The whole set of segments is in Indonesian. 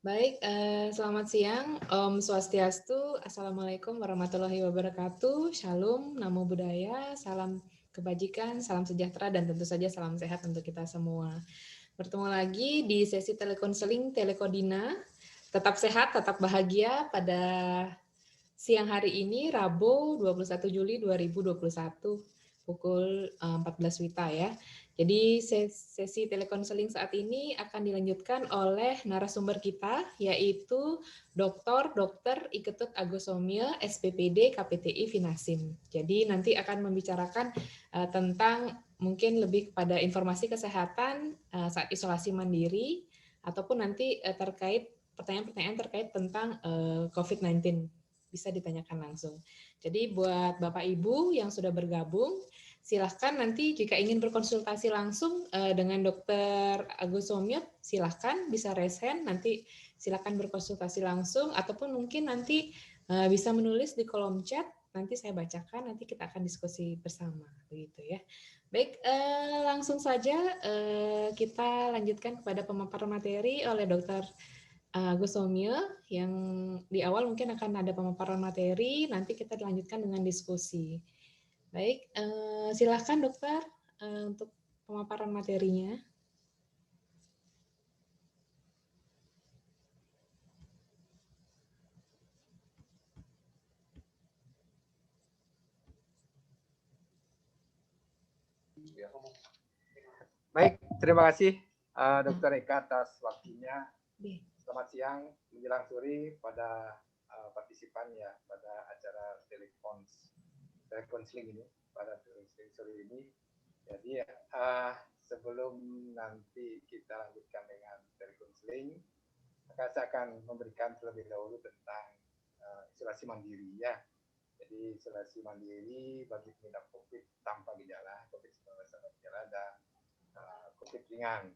Baik, selamat siang. Om Swastiastu. Assalamualaikum warahmatullahi wabarakatuh. Shalom, namo buddhaya, salam kebajikan, salam sejahtera, dan tentu saja salam sehat untuk kita semua. Bertemu lagi di sesi telekonseling Telekodina. Tetap sehat, tetap bahagia pada siang hari ini, Rabu 21 Juli 2021, pukul 14 WITA ya. Jadi sesi telekonseling saat ini akan dilanjutkan oleh narasumber kita, yaitu Dr. Iketut Agosomil, SPPD KPTI Finasim. Jadi nanti akan membicarakan tentang mungkin lebih kepada informasi kesehatan saat isolasi mandiri, ataupun nanti terkait pertanyaan-pertanyaan terkait tentang COVID-19. Bisa ditanyakan langsung. Jadi buat Bapak Ibu yang sudah bergabung, silahkan nanti jika ingin berkonsultasi langsung dengan Dr. Agus Somyot, silahkan bisa raise hand, nanti silahkan berkonsultasi langsung, ataupun mungkin nanti bisa menulis di kolom chat, nanti saya bacakan, nanti kita akan diskusi bersama, begitu ya. Baik, langsung saja kita lanjutkan kepada pemaparan materi oleh Dr. Agus Somil, yang di awal mungkin akan ada pemaparan materi, nanti kita dilanjutkan dengan diskusi. Baik, silahkan dokter untuk pemaparan materinya. Baik, terima kasih Dr. Eka atas waktunya. Selamat siang menjelang sore pada partisipan ya pada acara telekonseling ini, pada telekonseling sore ini. Jadi sebelum nanti kita lanjutkan dengan telekonseling, maka saya akan memberikan terlebih dahulu tentang isolasi mandiri ya. Jadi isolasi mandiri bagi pengidap COVID tanpa gejala, COVID-19 tanpa gejala, dan COVID ringan.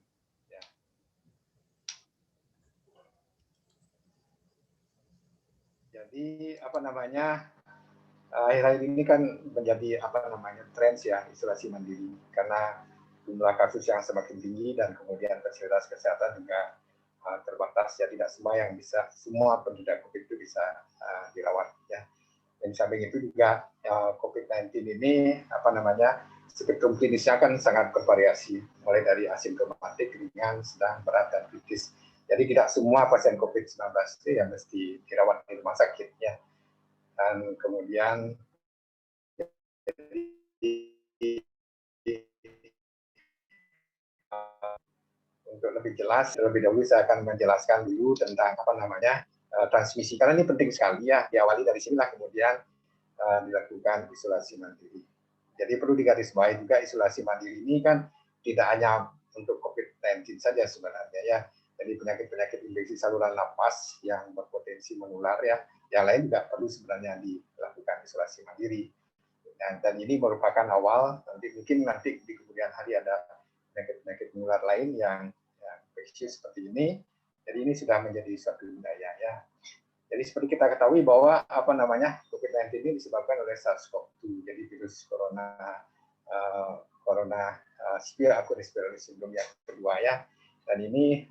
Ya. Jadi akhir-akhir ini kan menjadi tren ya isolasi mandiri, karena jumlah kasus yang semakin tinggi dan kemudian fasilitas kesehatan juga terbatas ya, tidak semua penderita COVID itu bisa dirawat ya. Dan di samping itu juga COVID-19 ini spektrum klinisnya kan sangat bervariasi, mulai dari asimptomatik, ringan, sedang, berat, dan kritis. Jadi tidak semua pasien COVID-19 itu yang mesti dirawat di rumah sakit ya. Dan kemudian untuk lebih jelas, terlebih dahulu saya akan menjelaskan dulu tentang transmisi, karena ini penting sekali ya, diawali dari sinilah kemudian dilakukan isolasi mandiri. Jadi perlu digarisbawahi juga, isolasi mandiri ini kan tidak hanya untuk COVID-19 saja sebenarnya ya. Jadi penyakit-penyakit infeksi saluran napas yang berpotensi menular ya, yang lain juga perlu sebenarnya dilakukan isolasi mandiri. Dan ini merupakan awal, mungkin nanti di kemudian hari ada penyakit-penyakit menular lain yang infeksius seperti ini. Jadi ini sudah menjadi suatu budaya ya. Jadi seperti kita ketahui bahwa COVID-19 ini disebabkan oleh SARS-CoV-2, jadi virus severe acute respiratory syndrome yang kedua ya. Dan ini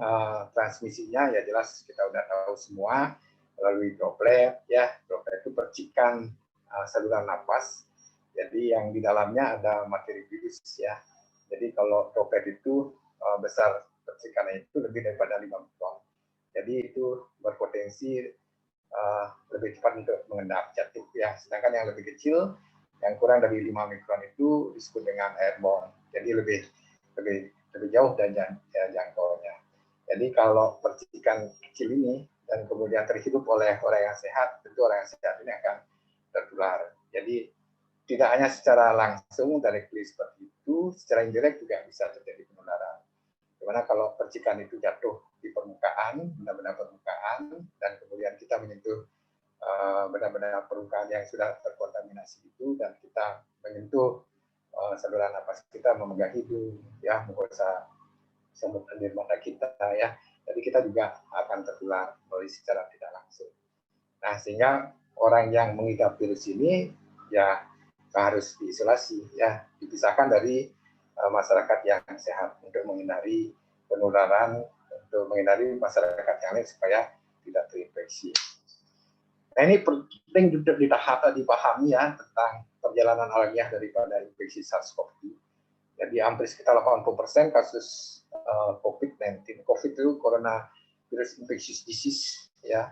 transmisinya ya jelas kita udah tahu semua melalui droplet ya. Droplet itu percikan saluran napas. Jadi yang di dalamnya ada materi virus ya. Jadi kalau droplet itu besar percikannya itu lebih daripada 5 mikron. Jadi itu berpotensi lebih cepat untuk mengendap jatuh ya. Sedangkan yang lebih kecil, yang kurang dari 5 mikron itu disebut dengan airborne. Jadi lebih jauh dan jangkauannya. Jadi kalau percikan kecil ini dan kemudian terhirup oleh orang yang sehat, tentu orang yang sehat ini akan tertular. Jadi tidak hanya secara langsung directly seperti itu, secara indirect juga bisa terjadi penularan. Dimana kalau percikan itu jatuh di permukaan, benda-benda permukaan, dan kemudian kita menyentuh benda-benda permukaan yang sudah terkontaminasi itu, dan kita menyentuh saluran napas kita, memegang hidung, ya, mukosa semut lendir mata kita, ya. Jadi kita juga akan tertular melalui secara tidak langsung. Nah, sehingga orang yang mengidap virus ini, ya, harus diisolasi, ya, dipisahkan dari masyarakat yang sehat untuk menghindari penularan untuk menghindari masyarakat yang lain supaya tidak terinfeksi. Nah, ini penting juga dipahami ya tentang perjalanan alamiah daripada infeksi SARS-CoV-2. Jadi hampir sekitar 80% kasus COVID-19. COVID itu coronavirus infectious disease ya,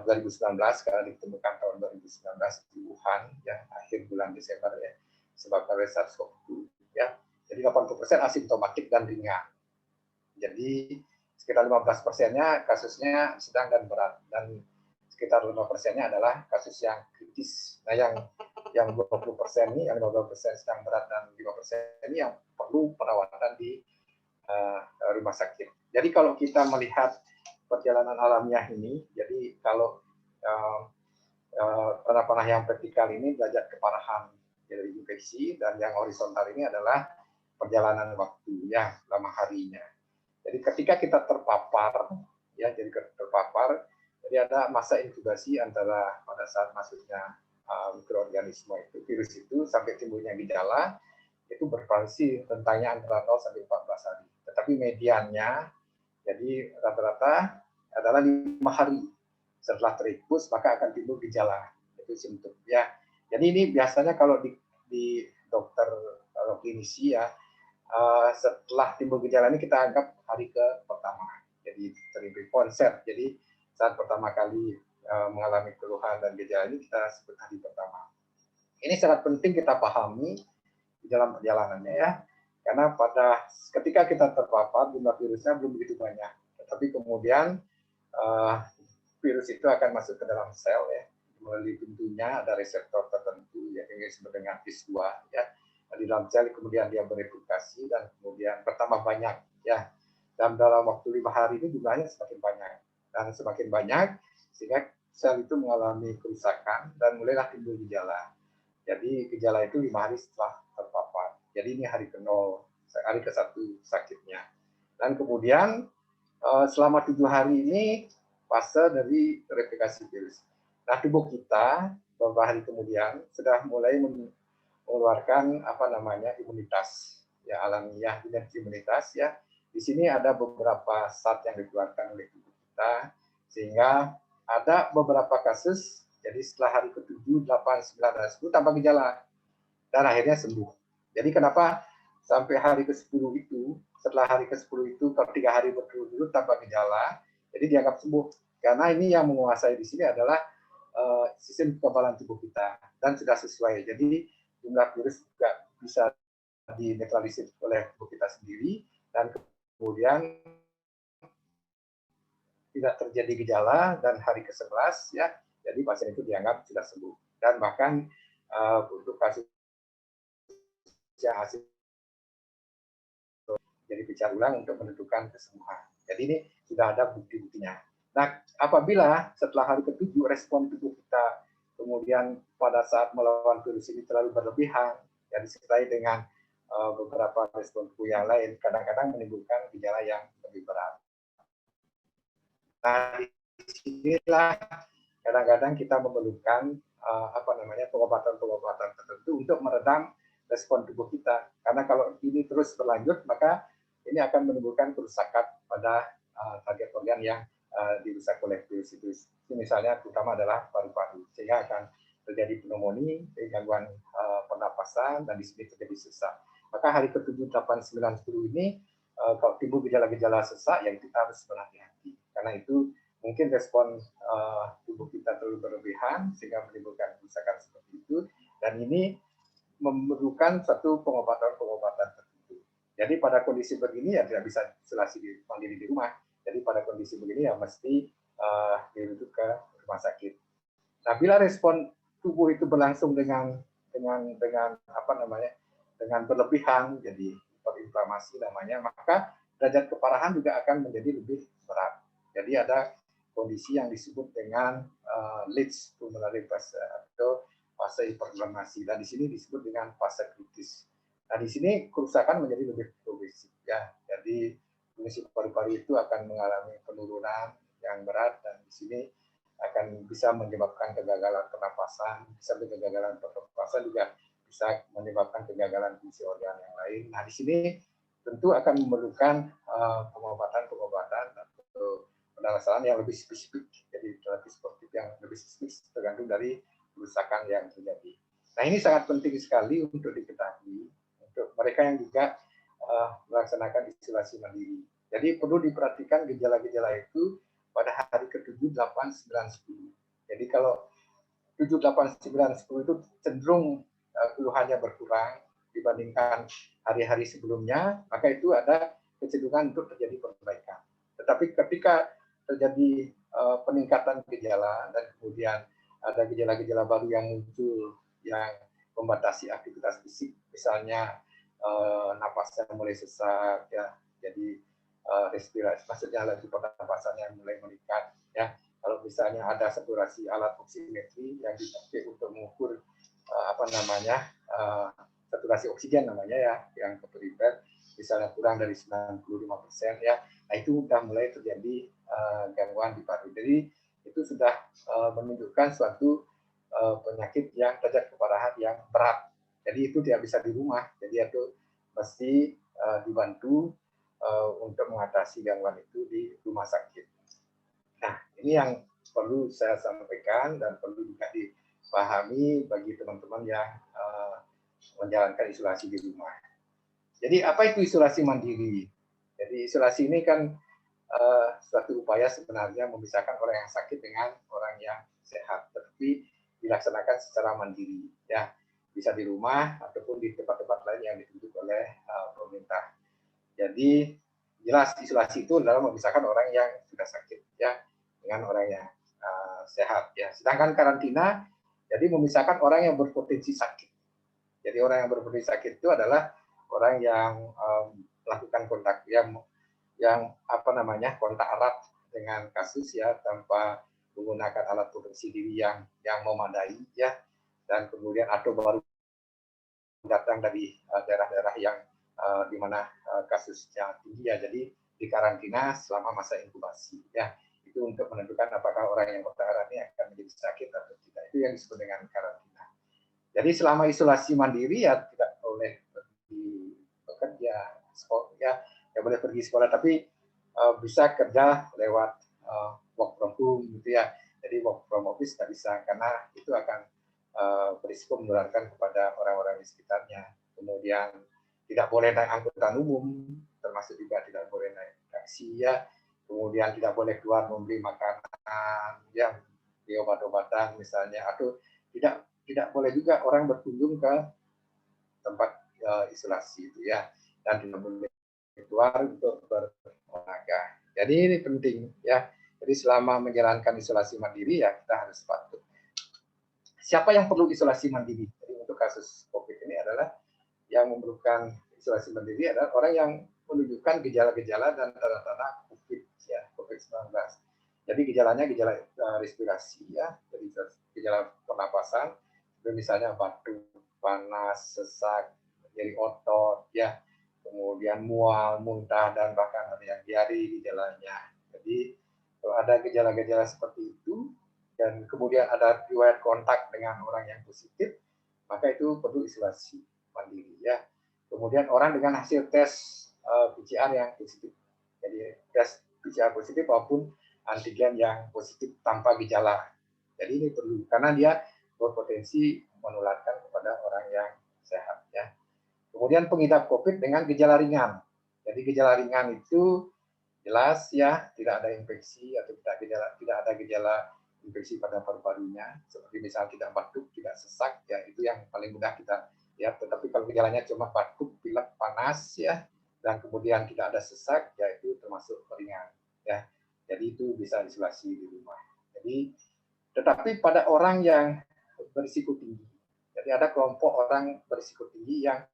2019 karena ditemukan tahun 2019 di Wuhan ya, akhir bulan Desember ya, disebabkan oleh SARS-CoV-2 ya. Jadi 80% asimptomatik dan ringan. Jadi sekitar 15%-nya kasusnya sedang dan berat, dan sekitar 5%-nya adalah kasus yang kritis. Nah, yang 20% ini, yang 15% sedang berat dan 5% ini yang perlu perawatan di rumah sakit. Jadi kalau kita melihat perjalanan alamiah ini, jadi kalau panah yang vertikal ini derajat keparahan dari infeksi, dan yang horizontal ini adalah perjalanan waktu ya, lama harinya. Jadi ketika kita terpapar, ya, jadi ada masa inkubasi antara pada saat masuknya mikroorganisme itu, virus itu, sampai timbulnya gejala, itu bervariasi rentangnya antara 0 sampai 14 hari. Tetapi mediannya, jadi rata-rata adalah 5 hari. Setelah terikus, maka akan timbul gejala, itu simptom. Ya, jadi ini biasanya kalau di dokter klinisi ya, setelah timbul gejala ini kita anggap hari ke pertama. Jadi terjadi konsep. Jadi saat pertama kali mengalami keluhan dan gejala ini kita sebut hari pertama. Ini sangat penting kita pahami di dalam perjalanannya ya. Karena ketika kita terpapar, jumlah virusnya belum begitu banyak. Tetapi kemudian virus itu akan masuk ke dalam sel ya. Melalui pintunya ada reseptor tertentu yang disebut dengan TIS2 ya. Di dalam sel kemudian dia bereplikasi dan kemudian bertambah banyak ya, dan dalam waktu 5 hari itu jumlahnya semakin banyak dan semakin banyak sehingga sel itu mengalami kerusakan dan mulailah timbul gejala. Jadi gejala itu 5 hari setelah terpapar. Jadi ini hari ke-0, hari ke-1 sakitnya, dan kemudian selama 7 hari ini fase dari replikasi virus. Nah, tubuh kita beberapa hari kemudian sudah mulai mengeluarkan imunitas ya, alamiah, imunitas ya. Di sini ada beberapa zat yang dikeluarkan oleh tubuh kita sehingga ada beberapa kasus jadi setelah hari ke-7, 8, 9, dan 10 tanpa gejala dan akhirnya sembuh. Jadi kenapa sampai hari ke-10 itu, setelah hari ke-10 itu kalau 3 hari berturut-turut tanpa gejala, jadi dianggap sembuh karena ini yang menguasai di sini adalah sistem kekebalan tubuh kita dan sudah sesuai. Jadi jumlah virus juga bisa dinetralisir oleh tubuh kita sendiri dan kemudian tidak terjadi gejala dan hari ke-11 ya, jadi pasien itu dianggap sudah sembuh. Dan bahkan untuk kasus yang hasil jadi bicara ulang untuk menentukan kesembuhan. Jadi ini sudah ada bukti-buktinya. Nah, apabila setelah hari ke-7 respon tubuh kita kemudian pada saat melawan virus ini terlalu berlebihan, yang disertai dengan beberapa respon tubuh yang lain, kadang-kadang menimbulkan gejala yang lebih berat. Nah, disinilah kadang-kadang kita memerlukan pengobatan-pengobatan tertentu untuk meredam respon tubuh kita. Karena kalau ini terus berlanjut, maka ini akan menimbulkan kerusakan pada target organ yang dirusak oleh virus itu. Misalnya terutama adalah paru-paru, sehingga akan terjadi pneumonia, gangguan pernapasan, dan di sini terjadi sesak. Maka hari ke-7, 8, 9, 10 ini kalau timbul gejala-gejala sesak, yang kita harus berhati-hati. Karena itu mungkin respon tubuh kita terlalu berlebihan sehingga menimbulkan kerusakan seperti itu, dan ini memerlukan satu pengobatan tertentu. Jadi pada kondisi begini ya tidak bisa isolasi mandiri di rumah. Jadi pada kondisi begini ya mesti dirujuk ke rumah sakit. Nah, bila respon tubuh itu berlangsung dengan berlebihan, jadi hiperinflamasi namanya, maka derajat keparahan juga akan menjadi lebih berat. Jadi ada kondisi yang disebut dengan Leeds pulmonary atau fase hiperinflamasi, dan di sini disebut dengan fase kritis. Nah, di sini kerusakan menjadi lebih progresif ya. Jadi fungsi paru-paru itu akan mengalami penurunan yang berat, dan di sini akan bisa menyebabkan kegagalan pernapasan, bisa kegagalan pernapasan juga bisa menyebabkan kegagalan fungsi organ yang lain. Nah, di sini tentu akan memerlukan pengobatan-pengobatan atau penalaran yang lebih spesifik. Jadi terapi sportif yang lebih spesifik tergantung dari kerusakan yang terjadi. Nah, ini sangat penting sekali untuk diketahui untuk mereka yang juga melaksanakan isolasi mandiri. Jadi perlu diperhatikan gejala-gejala itu pada hari ke-7, 8, 9, 10. Jadi kalau 7, 8, 9, 10 itu cenderung keluhannya berkurang dibandingkan hari-hari sebelumnya, maka itu ada kecenderungan untuk terjadi perbaikan. Tetapi ketika terjadi peningkatan gejala dan kemudian ada gejala-gejala baru yang muncul yang membatasi aktivitas fisik, misalnya napasnya mulai sesak, ya, jadi respirasi, maksudnya laju pernapasannya mulai meningkat, ya. Kalau misalnya ada saturasi alat oximetri yang dipakai untuk mengukur saturasi oksigen namanya ya, yang keperifer, misalnya kurang dari 95% ya, nah itu sudah mulai terjadi gangguan di paru. Jadi itu sudah menunjukkan suatu penyakit yang derajat keparahan yang berat. Jadi itu tidak bisa di rumah, jadi itu mesti dibantu untuk mengatasi gangguan itu di rumah sakit. Nah, ini yang perlu saya sampaikan dan perlu juga dipahami bagi teman-teman yang menjalankan isolasi di rumah. Jadi apa itu isolasi mandiri? Jadi isolasi ini kan suatu upaya sebenarnya memisahkan orang yang sakit dengan orang yang sehat, tetapi dilaksanakan secara mandiri, ya, bisa di rumah ataupun di tempat-tempat lain yang ditunjuk oleh pemerintah. Jadi jelas isolasi itu adalah memisahkan orang yang sudah sakit, ya, dengan orang yang sehat, ya. Sedangkan karantina jadi memisahkan orang yang berpotensi sakit. Jadi orang yang berpotensi sakit itu adalah orang yang melakukan kontak kontak erat dengan kasus, ya, tanpa menggunakan alat proteksi diri yang memadai, ya, dan kemudian atau baru datang dari daerah-daerah yang di mana kasusnya tinggi, ya, jadi dikarantina selama masa inkubasi, ya, itu untuk menentukan apakah orang yang kontak erat ini akan menjadi sakit atau tidak. Itu yang disebut dengan karantina. Jadi selama isolasi mandiri ya tidak boleh pergi bekerja, ya, ya boleh pergi sekolah, tapi bisa kerja lewat work from home gitu, ya. Jadi work from office tidak bisa karena itu akan berisiko menularkan kepada orang-orang di sekitarnya. Kemudian tidak boleh naik angkutan umum, termasuk juga tidak boleh naik taksi, ya. Kemudian tidak boleh keluar membeli makanan, ya, beli obat-obatan misalnya, atau tidak boleh juga orang berkunjung ke tempat isolasi itu, ya, dan tidak boleh keluar untuk berolahraga. Jadi ini penting, ya. Jadi selama menjalankan isolasi mandiri ya kita harus patuh. Siapa yang perlu isolasi mandiri? Jadi untuk kasus COVID ini adalah yang memerlukan isolasi mandiri adalah orang yang menunjukkan gejala-gejala dan tanda-tanda COVID, ya, COVID-19. Jadi gejalanya gejala respirasi, ya, jadi gejala pernapasan, misalnya batuk, panas, sesak, nyeri otot, ya, kemudian mual, muntah, dan bahkan ada yang diare gejalanya. Jadi kalau ada gejala-gejala seperti itu dan kemudian ada riwayat kontak dengan orang yang positif, maka itu perlu isolasi mandiri, ya. Kemudian orang dengan hasil tes PCR yang positif, jadi tes PCR positif maupun antigen yang positif tanpa gejala. Jadi ini perlu karena dia berpotensi menularkan kepada orang yang sehat, ya. Kemudian pengidap COVID dengan gejala ringan. Jadi gejala ringan itu jelas, ya, tidak ada infeksi atau tidak ada gejala infeksi pada paru-parunya, seperti misal tidak batuk, tidak sesak, ya, itu yang paling mudah kita lihat. Tetapi kalau gejalanya cuma batuk, pilek, panas, ya, dan kemudian tidak ada sesak, ya, itu termasuk ringan, ya. Jadi itu bisa isolasi di rumah. Jadi tetapi pada orang yang berisiko tinggi, jadi ada kelompok orang berisiko tinggi yang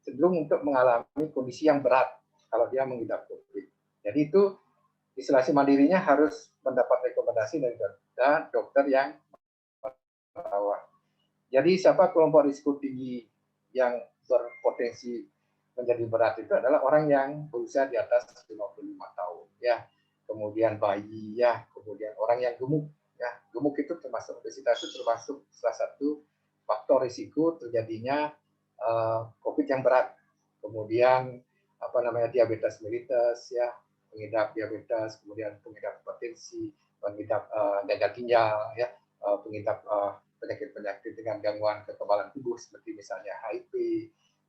cenderung untuk mengalami kondisi yang berat kalau dia mengidap COVID. Jadi itu isolasi mandirinya harus mendapat rekomendasi dari dokter yang merawat. Jadi siapa kelompok risiko tinggi yang berpotensi menjadi berat itu adalah orang yang berusia di atas 55 tahun, ya. Kemudian bayi, ya, kemudian orang yang gemuk, ya. Gemuk itu termasuk obesitas, itu termasuk salah satu faktor risiko terjadinya COVID yang berat. Kemudian diabetes mellitus ya, pengidap diabetes, kemudian pengidap hipertensi, pengidap gagal ginjal ya, pengidap penyakit-penyakit dengan gangguan kekebalan tubuh seperti misalnya HIV,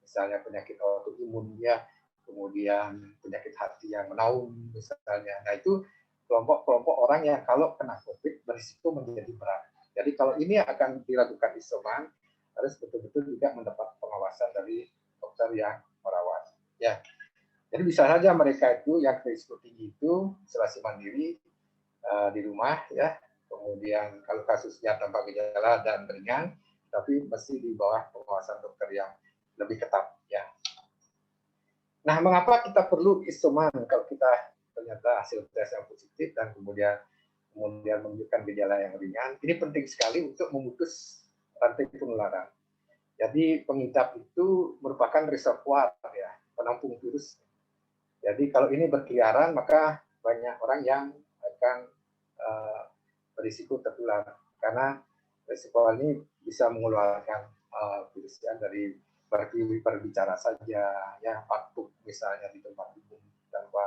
misalnya penyakit autoimun ya, kemudian penyakit hati yang menaun misalnya. Nah itu kelompok-kelompok orang yang kalau kena COVID berisiko menjadi berat. Jadi kalau ini akan dilakukan isoman, harus betul-betul juga mendapat pengawasan dari dokter yang merawat. Ya, jadi bisa saja mereka itu yang berisiko tinggi itu isolasi mandiri di rumah ya. Kemudian kalau kasusnya tanpa gejala dan ringan, tapi mesti di bawah pengawasan dokter yang lebih ketat ya. Nah, mengapa kita perlu isoman kalau kita ternyata hasil tes yang positif dan kemudian menunjukkan gejala yang ringan? Ini penting sekali untuk memutus rantai penularan. Jadi pengidap itu merupakan reservoir ya, penampung virus. Jadi kalau ini berkeliaran maka banyak orang yang akan berisiko tertular karena risiko ini bisa mengeluarkan virus dari berbicara saja, ya batuk misalnya di tempat umum tanpa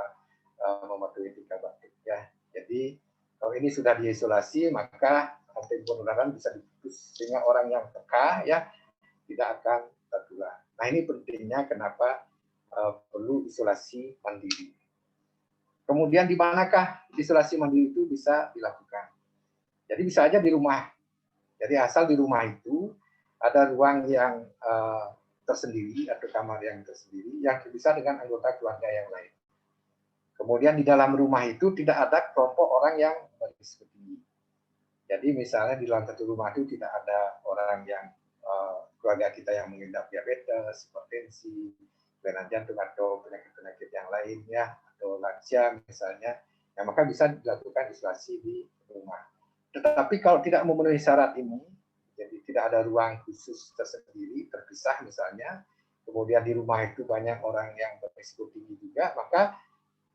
mematuhi etika batuk ya. Jadi kalau ini sudah diisolasi maka rantai penularan bisa diputus sehingga orang yang peka ya tidak akan tertular. Nah ini pentingnya kenapa perlu isolasi mandiri. Kemudian di manakah isolasi mandiri itu bisa dilakukan? Jadi bisa aja di rumah. Jadi asal di rumah itu ada ruang yang tersendiri atau kamar yang tersendiri yang bisa dengan anggota keluarga yang lain. Kemudian di dalam rumah itu tidak ada kelompok orang yang berisiko tinggi. Jadi misalnya di dalam satu rumah itu tidak ada orang yang keluarga kita yang mengidap diabetes, hipertensi, kelainan jantung atau penyakit-penyakit yang lain ya, atau lansia misalnya, ya maka bisa dilakukan isolasi di rumah. Tetapi kalau tidak memenuhi syarat ini, jadi tidak ada ruang khusus tersendiri, terpisah misalnya, kemudian di rumah itu banyak orang yang berisiko tinggi juga, maka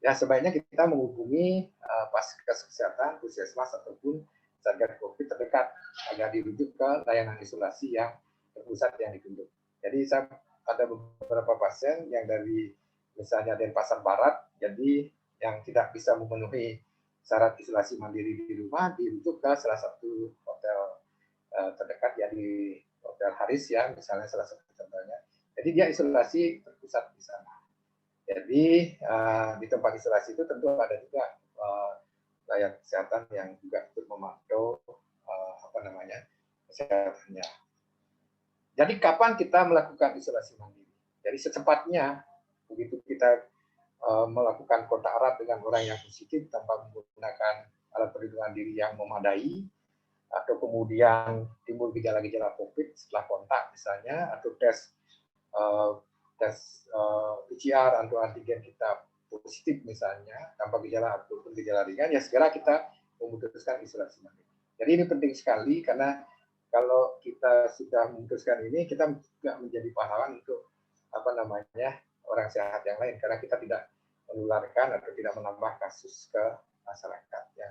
ya sebaiknya kita menghubungi Vaskes Kesehatan, Puskesmas ataupun Satgas Covid terdekat agar dirujuk ke layanan isolasi yang terpusat yang ditunjuk. Jadi saya ada beberapa pasien yang dari misalnya Denpasar Barat, jadi yang tidak bisa memenuhi syarat isolasi mandiri di rumah dirujuk ke salah satu hotel terdekat ya di Hotel Haris ya misalnya salah satu contohnya. Jadi dia isolasi terpusat di sana. Jadi di tempat isolasi itu tentu ada juga layanan kesehatan yang juga ikut memantau kesehatannya. Jadi kapan kita melakukan isolasi mandiri? Jadi secepatnya begitu kita melakukan kontak erat dengan orang yang positif tanpa menggunakan alat perlindungan diri yang memadai, atau kemudian timbul gejala-gejala COVID setelah kontak misalnya, atau tes PCR atau antigen kita positif misalnya tanpa gejala ataupun gejala ringan, ya segera kita memutuskan isolasi mandiri. Jadi ini penting sekali karena kalau kita sudah memutuskan ini, kita juga menjadi pahlawan untuk orang sehat yang lain karena kita tidak menularkan atau tidak menambah kasus ke masyarakat. Ya.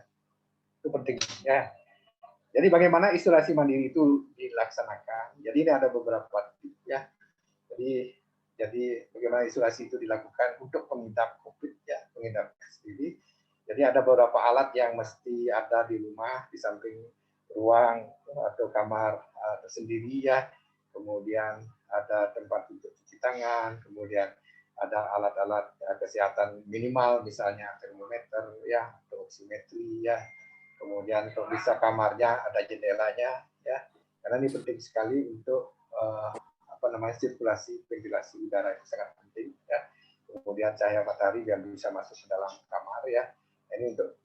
Itu penting. Ya. Jadi bagaimana isolasi mandiri itu dilaksanakan? Jadi ini ada beberapa tips ya. Jadi bagaimana isolasi itu dilakukan untuk pengidap COVID ya, pengidap sendiri. Jadi ada beberapa alat yang mesti ada di rumah di samping ruang atau kamar tersendiri ya. Kemudian ada tempat untuk cuci tangan, kemudian ada alat-alat kesehatan minimal misalnya termometer ya atau oximetri ya. Kemudian kalau bisa kamarnya ada jendelanya ya. Karena ini penting sekali untuk sirkulasi ventilasi udara itu sangat penting ya. Kemudian cahaya matahari biar bisa masuk ke dalam kamar ya. Ini untuk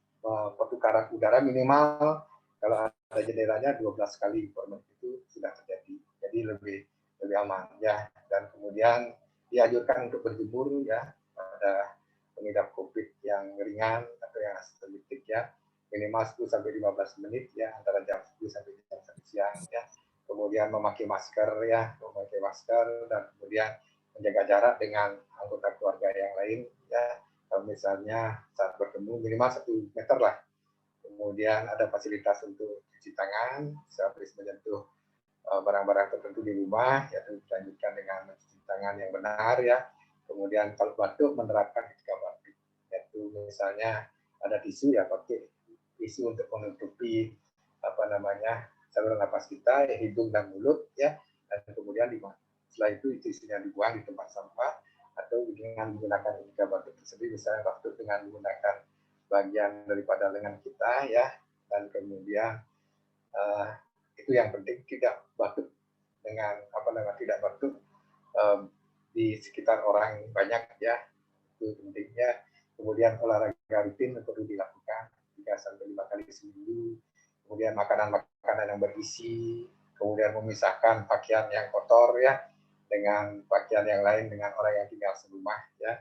pertukaran udara minimal kalau ada jendelanya 12 kali per menit itu sudah terjadi. Jadi lebih aman ya. Dan kemudian dianjurkan untuk berjemur ya pada pengidap COVID yang ringan atau yang asintomatik ya. Minimal 10 sampai 15 menit ya antara jam 10 sampai jam 1 siang ya. Kemudian memakai masker dan kemudian menjaga jarak dengan anggota keluarga yang lain ya. Kalau misalnya saat bertemu minimal 1 meter lah. Kemudian ada fasilitas untuk cuci tangan, habis menyentuh barang-barang tertentu di rumah, ya dilanjutkan dengan mencuci tangan yang benar ya. Kemudian kalau batuk menerapkan etika batuk, yaitu misalnya ada tisu ya pakai tisu untuk menutupi saluran napas kita, hidung dan mulut ya, dan kemudian setelah itu tisunya dibuang di tempat sampah atau dengan menggunakan etika batuk tersebut, misalnya batuk dengan menggunakan bagian daripada lengan kita ya, dan kemudian itu yang penting tidak batuk dengan tidak batuk di sekitar orang banyak ya, itu pentingnya. Kemudian olahraga rutin perlu dilakukan 3-5 kali seminggu. Kemudian makanan-makanan yang bergizi, kemudian memisahkan pakaian yang kotor ya dengan pakaian yang lain dengan orang yang tinggal serumah ya,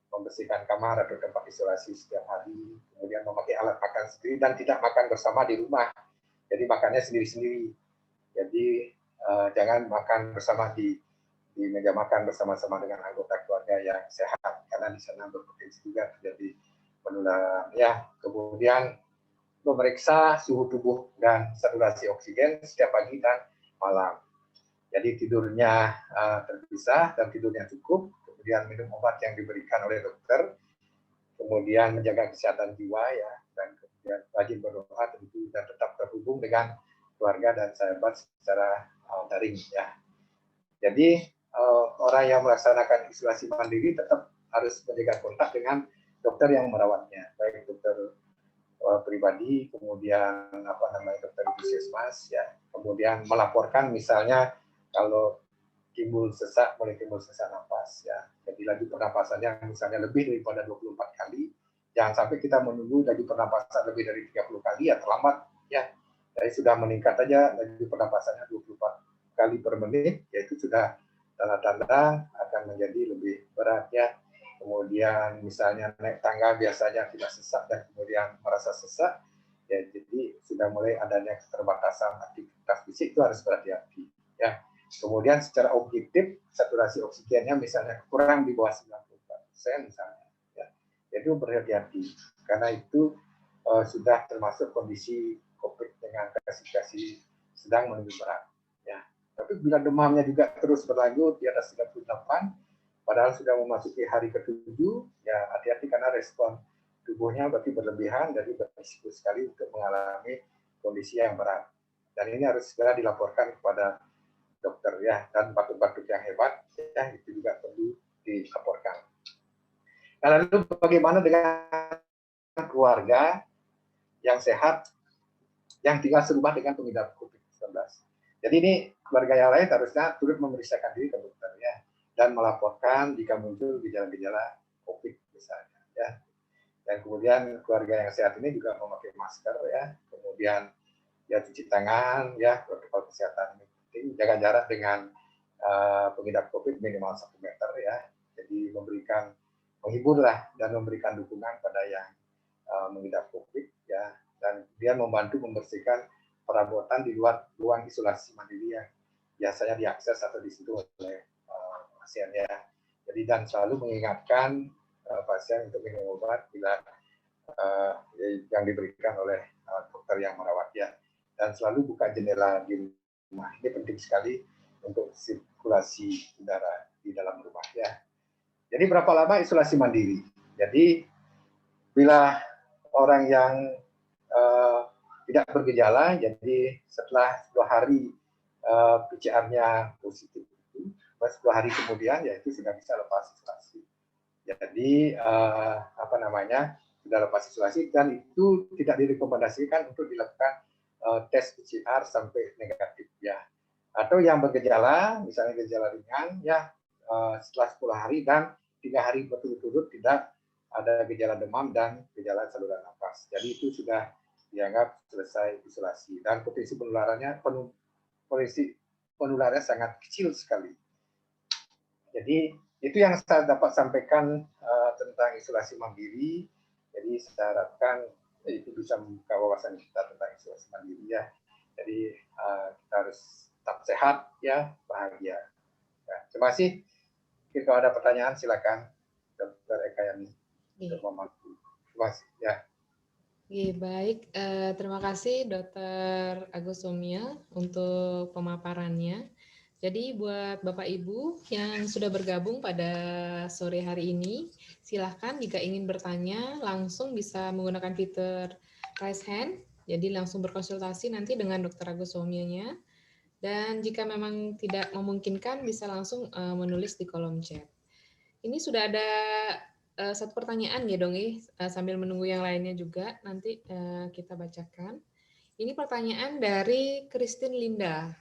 membersihkan kamar atau tempat isolasi setiap hari, kemudian memakai alat makan sendiri dan tidak makan bersama di rumah. Jadi makannya sendiri-sendiri. Jadi jangan makan bersama di meja makan bersama-sama dengan anggota keluarga yang sehat, karena di sana berpotensi juga terjadi penularan ya. Kemudian memeriksa suhu tubuh dan saturasi oksigen setiap pagi dan malam. Jadi tidurnya terpisah dan tidurnya cukup, kemudian minum obat yang diberikan oleh dokter, kemudian menjaga kesehatan jiwa ya, dan kemudian rajin berdoa tentu, dan tetap terhubung dengan keluarga dan sahabat secara daring ya. Jadi orang yang melaksanakan isolasi mandiri tetap harus menjaga kontak dengan dokter yang merawatnya, baik dokter pribadi, kemudian dokter puskesmas ya, kemudian melaporkan misalnya kalau mulai timbul sesak napas ya. Jadi laju pernapasannya misalnya lebih daripada 24 kali, jangan sampai kita menunggu laju pernapasan lebih dari 30 kali ya terlambat ya. Jadi sudah meningkat aja laju pernapasannya 24 kali per menit, yaitu sudah tanda-tanda akan menjadi lebih berat ya. Kemudian misalnya naik tangga biasanya tidak sesak dan kemudian merasa sesak, ya jadi sudah mulai adanya keterbatasan aktivitas fisik, itu harus berhati-hati ya. Kemudian secara objektif saturasi oksigennya misalnya kurang di bawah 94% misalnya ya. Jadi berhati-hati karena itu sudah termasuk kondisi COVID dengan klasifikasi sedang menuju berat ya. Tapi bila demamnya juga terus berlanjut di atas 38, padahal sudah memasuki hari ke-7, ya hati-hati karena respon tubuhnya berarti berlebihan, jadi berisiko sekali untuk mengalami kondisi yang berat. Dan ini harus segera dilaporkan kepada dokter ya, dan batuk-batuk yang hebat ya itu juga perlu dilaporkan. Nah, lalu bagaimana dengan keluarga yang sehat yang tinggal serumah dengan pengidap COVID-19? Jadi ini keluarga yang lain harusnya turut memeriksakan diri ke dokter ya, dan melaporkan jika muncul gejala-gejala COVID misalnya ya. Dan kemudian keluarga yang sehat ini juga memakai masker ya, kemudian ya cuci tangan ya, protokol kesehatan ini penting, jaga jarak dengan pengidap COVID minimal 1 meter ya. Jadi menghibur lah dan memberikan dukungan pada yang mengidap COVID ya, dan kemudian membantu membersihkan perabotan di luar ruang isolasi mandiri yang biasanya diakses atau disentuh oleh pasien ya. Jadi dan selalu mengingatkan pasien untuk minum obat bila yang diberikan oleh dokter yang merawat ya. Dan selalu buka jendela di rumah. Ini penting sekali untuk sirkulasi udara di dalam rumah ya. Jadi berapa lama isolasi mandiri? Jadi bila orang yang tidak bergejala, jadi setelah 10 hari PCR-nya positif itu, 10 hari kemudian ya itu sudah bisa lepas isolasi. Jadi sudah lepas isolasi, dan itu tidak direkomendasikan untuk dilakukan tes PCR sampai negatif ya. Atau yang bergejala, misalnya gejala ringan ya, setelah 10 hari dan 3 hari berturut-turut tidak ada gejala demam dan gejala saluran nafas. Jadi itu sudah dianggap selesai isolasi, dan potensi penularannya sangat kecil sekali. Jadi itu yang saya dapat sampaikan tentang isolasi mandiri. Jadi saya harapkan itu bisa membuka wawasan kita tentang isolasi mandiri ya. Jadi kita harus tetap sehat ya, bahagia. Ya, terima kasih. Mungkin kalau ada pertanyaan silakan Dr. Eka Yani untuk membantu. Terima kasih ya. Baik, terima kasih Dr. Agus Somia untuk pemaparannya. Jadi buat Bapak Ibu yang sudah bergabung pada sore hari ini, silahkan jika ingin bertanya langsung bisa menggunakan fitur raise hand. Jadi langsung berkonsultasi nanti dengan Dr. Agus Somionya. Dan jika memang tidak memungkinkan bisa langsung menulis di kolom chat. Ini sudah ada satu pertanyaan ya dong, sambil menunggu yang lainnya juga nanti kita bacakan. Ini pertanyaan dari Christine Linda.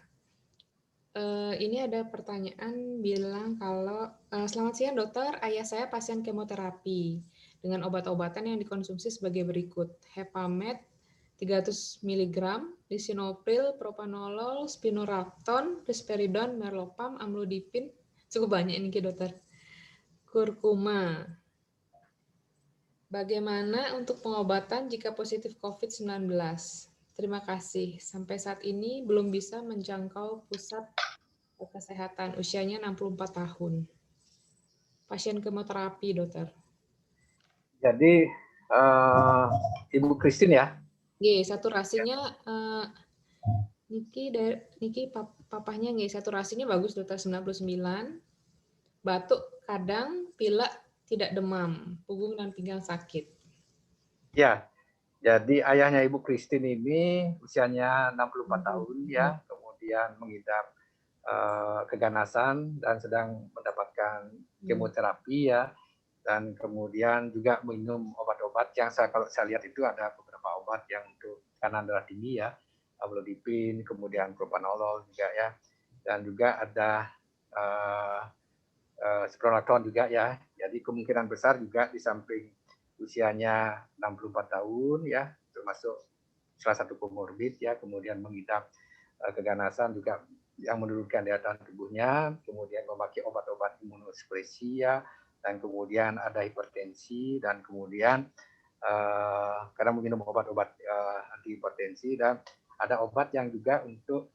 Ini ada pertanyaan bilang kalau selamat siang dokter, ayah saya pasien kemoterapi dengan obat-obatan yang dikonsumsi sebagai berikut: Hepamet 300 mg, lisinopril, propanolol, spironolactone, risperidon, merlopam, amlodipin, cukup banyak ini dokter. Kurkuma. Bagaimana untuk pengobatan jika positif COVID-19? Terima kasih. Sampai saat ini belum bisa menjangkau pusat kesehatan. Usianya 64 tahun. Pasien kemoterapi, dokter. Jadi Ibu Christine ya? Saturasinya Niki papahnya saturasinya bagus dokter 99. Batuk kadang, pilek, tidak demam, punggung dan pinggang sakit. Ya, jadi ayahnya Ibu Christine ini usianya 64 tahun ya, kemudian mengidap keganasan dan sedang mendapatkan kemoterapi ya, dan kemudian juga minum obat-obat yang kalau saya lihat itu ada beberapa obat yang untuk tekanan darah tinggi ya, amlodipin, kemudian propanolol juga ya, dan juga ada spironolactone juga ya. Jadi kemungkinan besar juga di samping usianya 64 tahun ya, termasuk salah satu komorbid ya, kemudian mengidap keganasan juga yang menurunkan daya tahan tubuhnya, kemudian memakai obat-obat imunosupresi ya, dan kemudian ada hipertensi, dan kemudian karena meminum obat-obat antihipertensi, dan ada obat yang juga untuk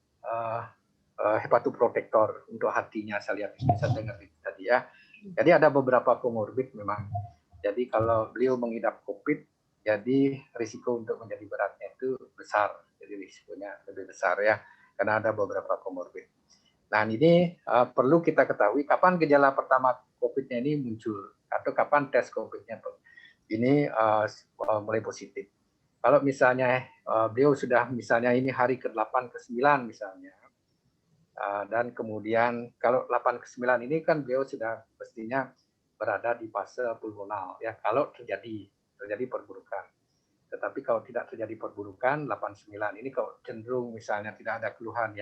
hepatoprotektor untuk hatinya, saya lihat bisa dengar tadi ya. Jadi ada beberapa komorbid memang. Jadi kalau beliau mengidap COVID, jadi risiko untuk menjadi beratnya itu besar. Jadi risikonya lebih besar ya, karena ada beberapa komorbid. Nah ini perlu kita ketahui kapan gejala pertama COVID-nya ini muncul atau kapan tes COVID-nya ini mulai positif. Kalau misalnya beliau sudah misalnya ini hari ke-8 ke-9 misalnya, dan kemudian kalau 8 ke 9 ini kan beliau sudah mestinya berada di fase pulmonal ya, kalau terjadi perburukan. Tetapi kalau tidak terjadi perburukan 8 9 ini kalau cenderung misalnya tidak ada keluhan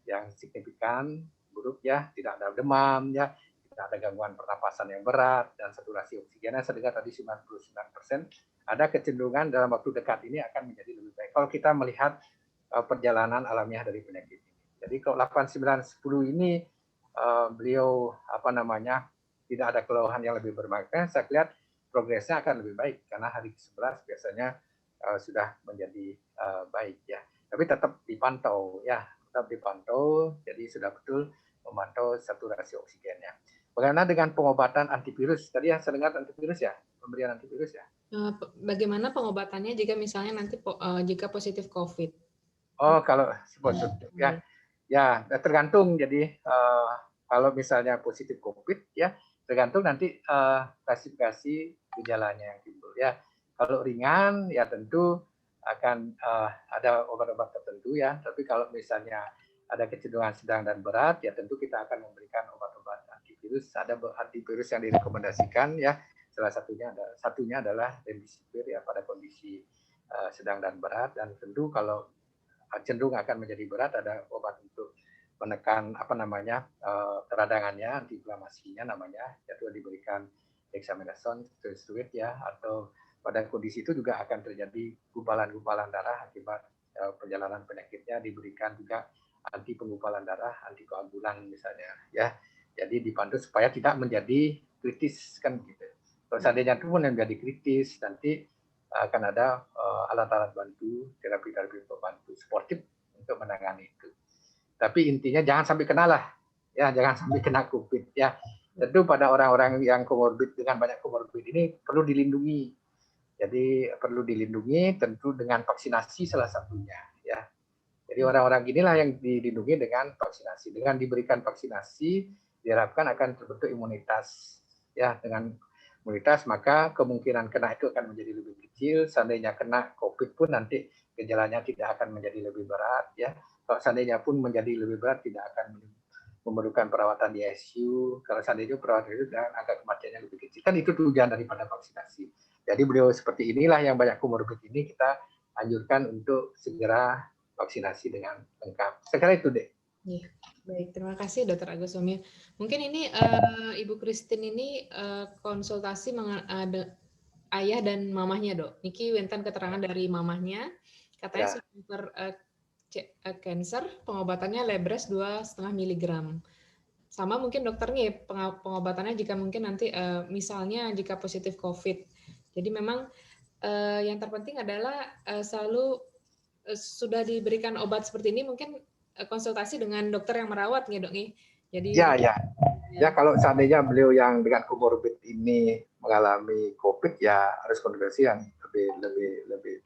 yang signifikan buruk ya, tidak ada demam ya, tidak ada gangguan pernapasan yang berat, dan saturasi oksigennya saya dengar tadi 99%, ada kecenderungan dalam waktu dekat ini akan menjadi lebih baik kalau kita melihat perjalanan alamiah dari penyakit. Jadi kalau 8, 9, 10 ini beliau tidak ada keluhan yang lebih bermakna, saya lihat progresnya akan lebih baik karena hari ke-11 biasanya sudah menjadi baik ya. Tapi tetap dipantau ya, jadi sudah betul memantau saturasi oksigennya. Bagaimana dengan pengobatan antivirus? Tadi yang saya dengar antivirus ya, pemberian antivirus ya. Bagaimana pengobatannya jika misalnya nanti jika positif COVID? Oh, kalau positif ya. Ya, tergantung. Jadi kalau misalnya positif COVID ya, tergantung nanti klasifikasi gejalanya yang timbul ya. Kalau ringan ya tentu akan ada obat-obat tertentu ya. Tapi kalau misalnya ada kecenderungan sedang dan berat ya tentu kita akan memberikan obat-obat antivirus. Ada antivirus yang direkomendasikan ya. Salah satunya adalah remdesivir ya pada kondisi sedang dan berat, dan tentu kalau cenderung akan menjadi berat ada obat untuk menekan peradangannya, antiinflamasinya namanya, yaitu diberikan dexamethasone, steroid ya, atau pada kondisi itu juga akan terjadi gumpalan-gumpalan darah akibat perjalanan penyakitnya, diberikan juga anti penggumpalan darah, antikoagulan misalnya ya. Jadi dipandu supaya tidak menjadi kritis kan gitu. Kalau seandainya itu pun menjadi kritis, nanti akan ada alat-alat bantu, terapi-terapi pembantu sportif untuk menangani itu. Tapi intinya jangan sampai kena lah, ya jangan sampai kena COVID ya. Tentu pada orang-orang yang komorbid dengan banyak komorbid ini perlu dilindungi. Jadi perlu dilindungi tentu dengan vaksinasi salah satunya ya. Jadi Jadi orang-orang inilah yang dilindungi dengan vaksinasi. Dengan diberikan vaksinasi, diharapkan akan terbentuk imunitas. Ya, dengan imunitas maka kemungkinan kena itu akan menjadi lebih kecil. Seandainya kena COVID pun nanti gejalanya tidak akan menjadi lebih berat. Ya, kalau seandainya pun menjadi lebih berat tidak akan memerlukan perawatan di ICU. Kalau seandainya perawatan itu dan angka kematiannya lebih kecil. Kan itu tujuan daripada vaksinasi. Jadi beliau seperti inilah yang banyak komorbid ini kita anjurkan untuk segera vaksinasi dengan lengkap. Saya kira itu deh. Ya, baik, terima kasih Dokter Agus Somya. Mungkin ini Ibu Christine ini konsultasi ayah dan mamahnya, Dok. Niki wenten keterangan dari mamahnya, katanya sudah cancer, pengobatannya Lebres 2,5 miligram. Sama mungkin dokternya pengobatannya jika mungkin nanti misalnya jika positif COVID. Jadi memang yang terpenting adalah selalu sudah diberikan obat seperti ini mungkin konsultasi dengan dokter yang merawat nih dok nih. Jadi ya kalau seandainya beliau yang dengan komorbid ini mengalami COVID ya harus konsultasi yang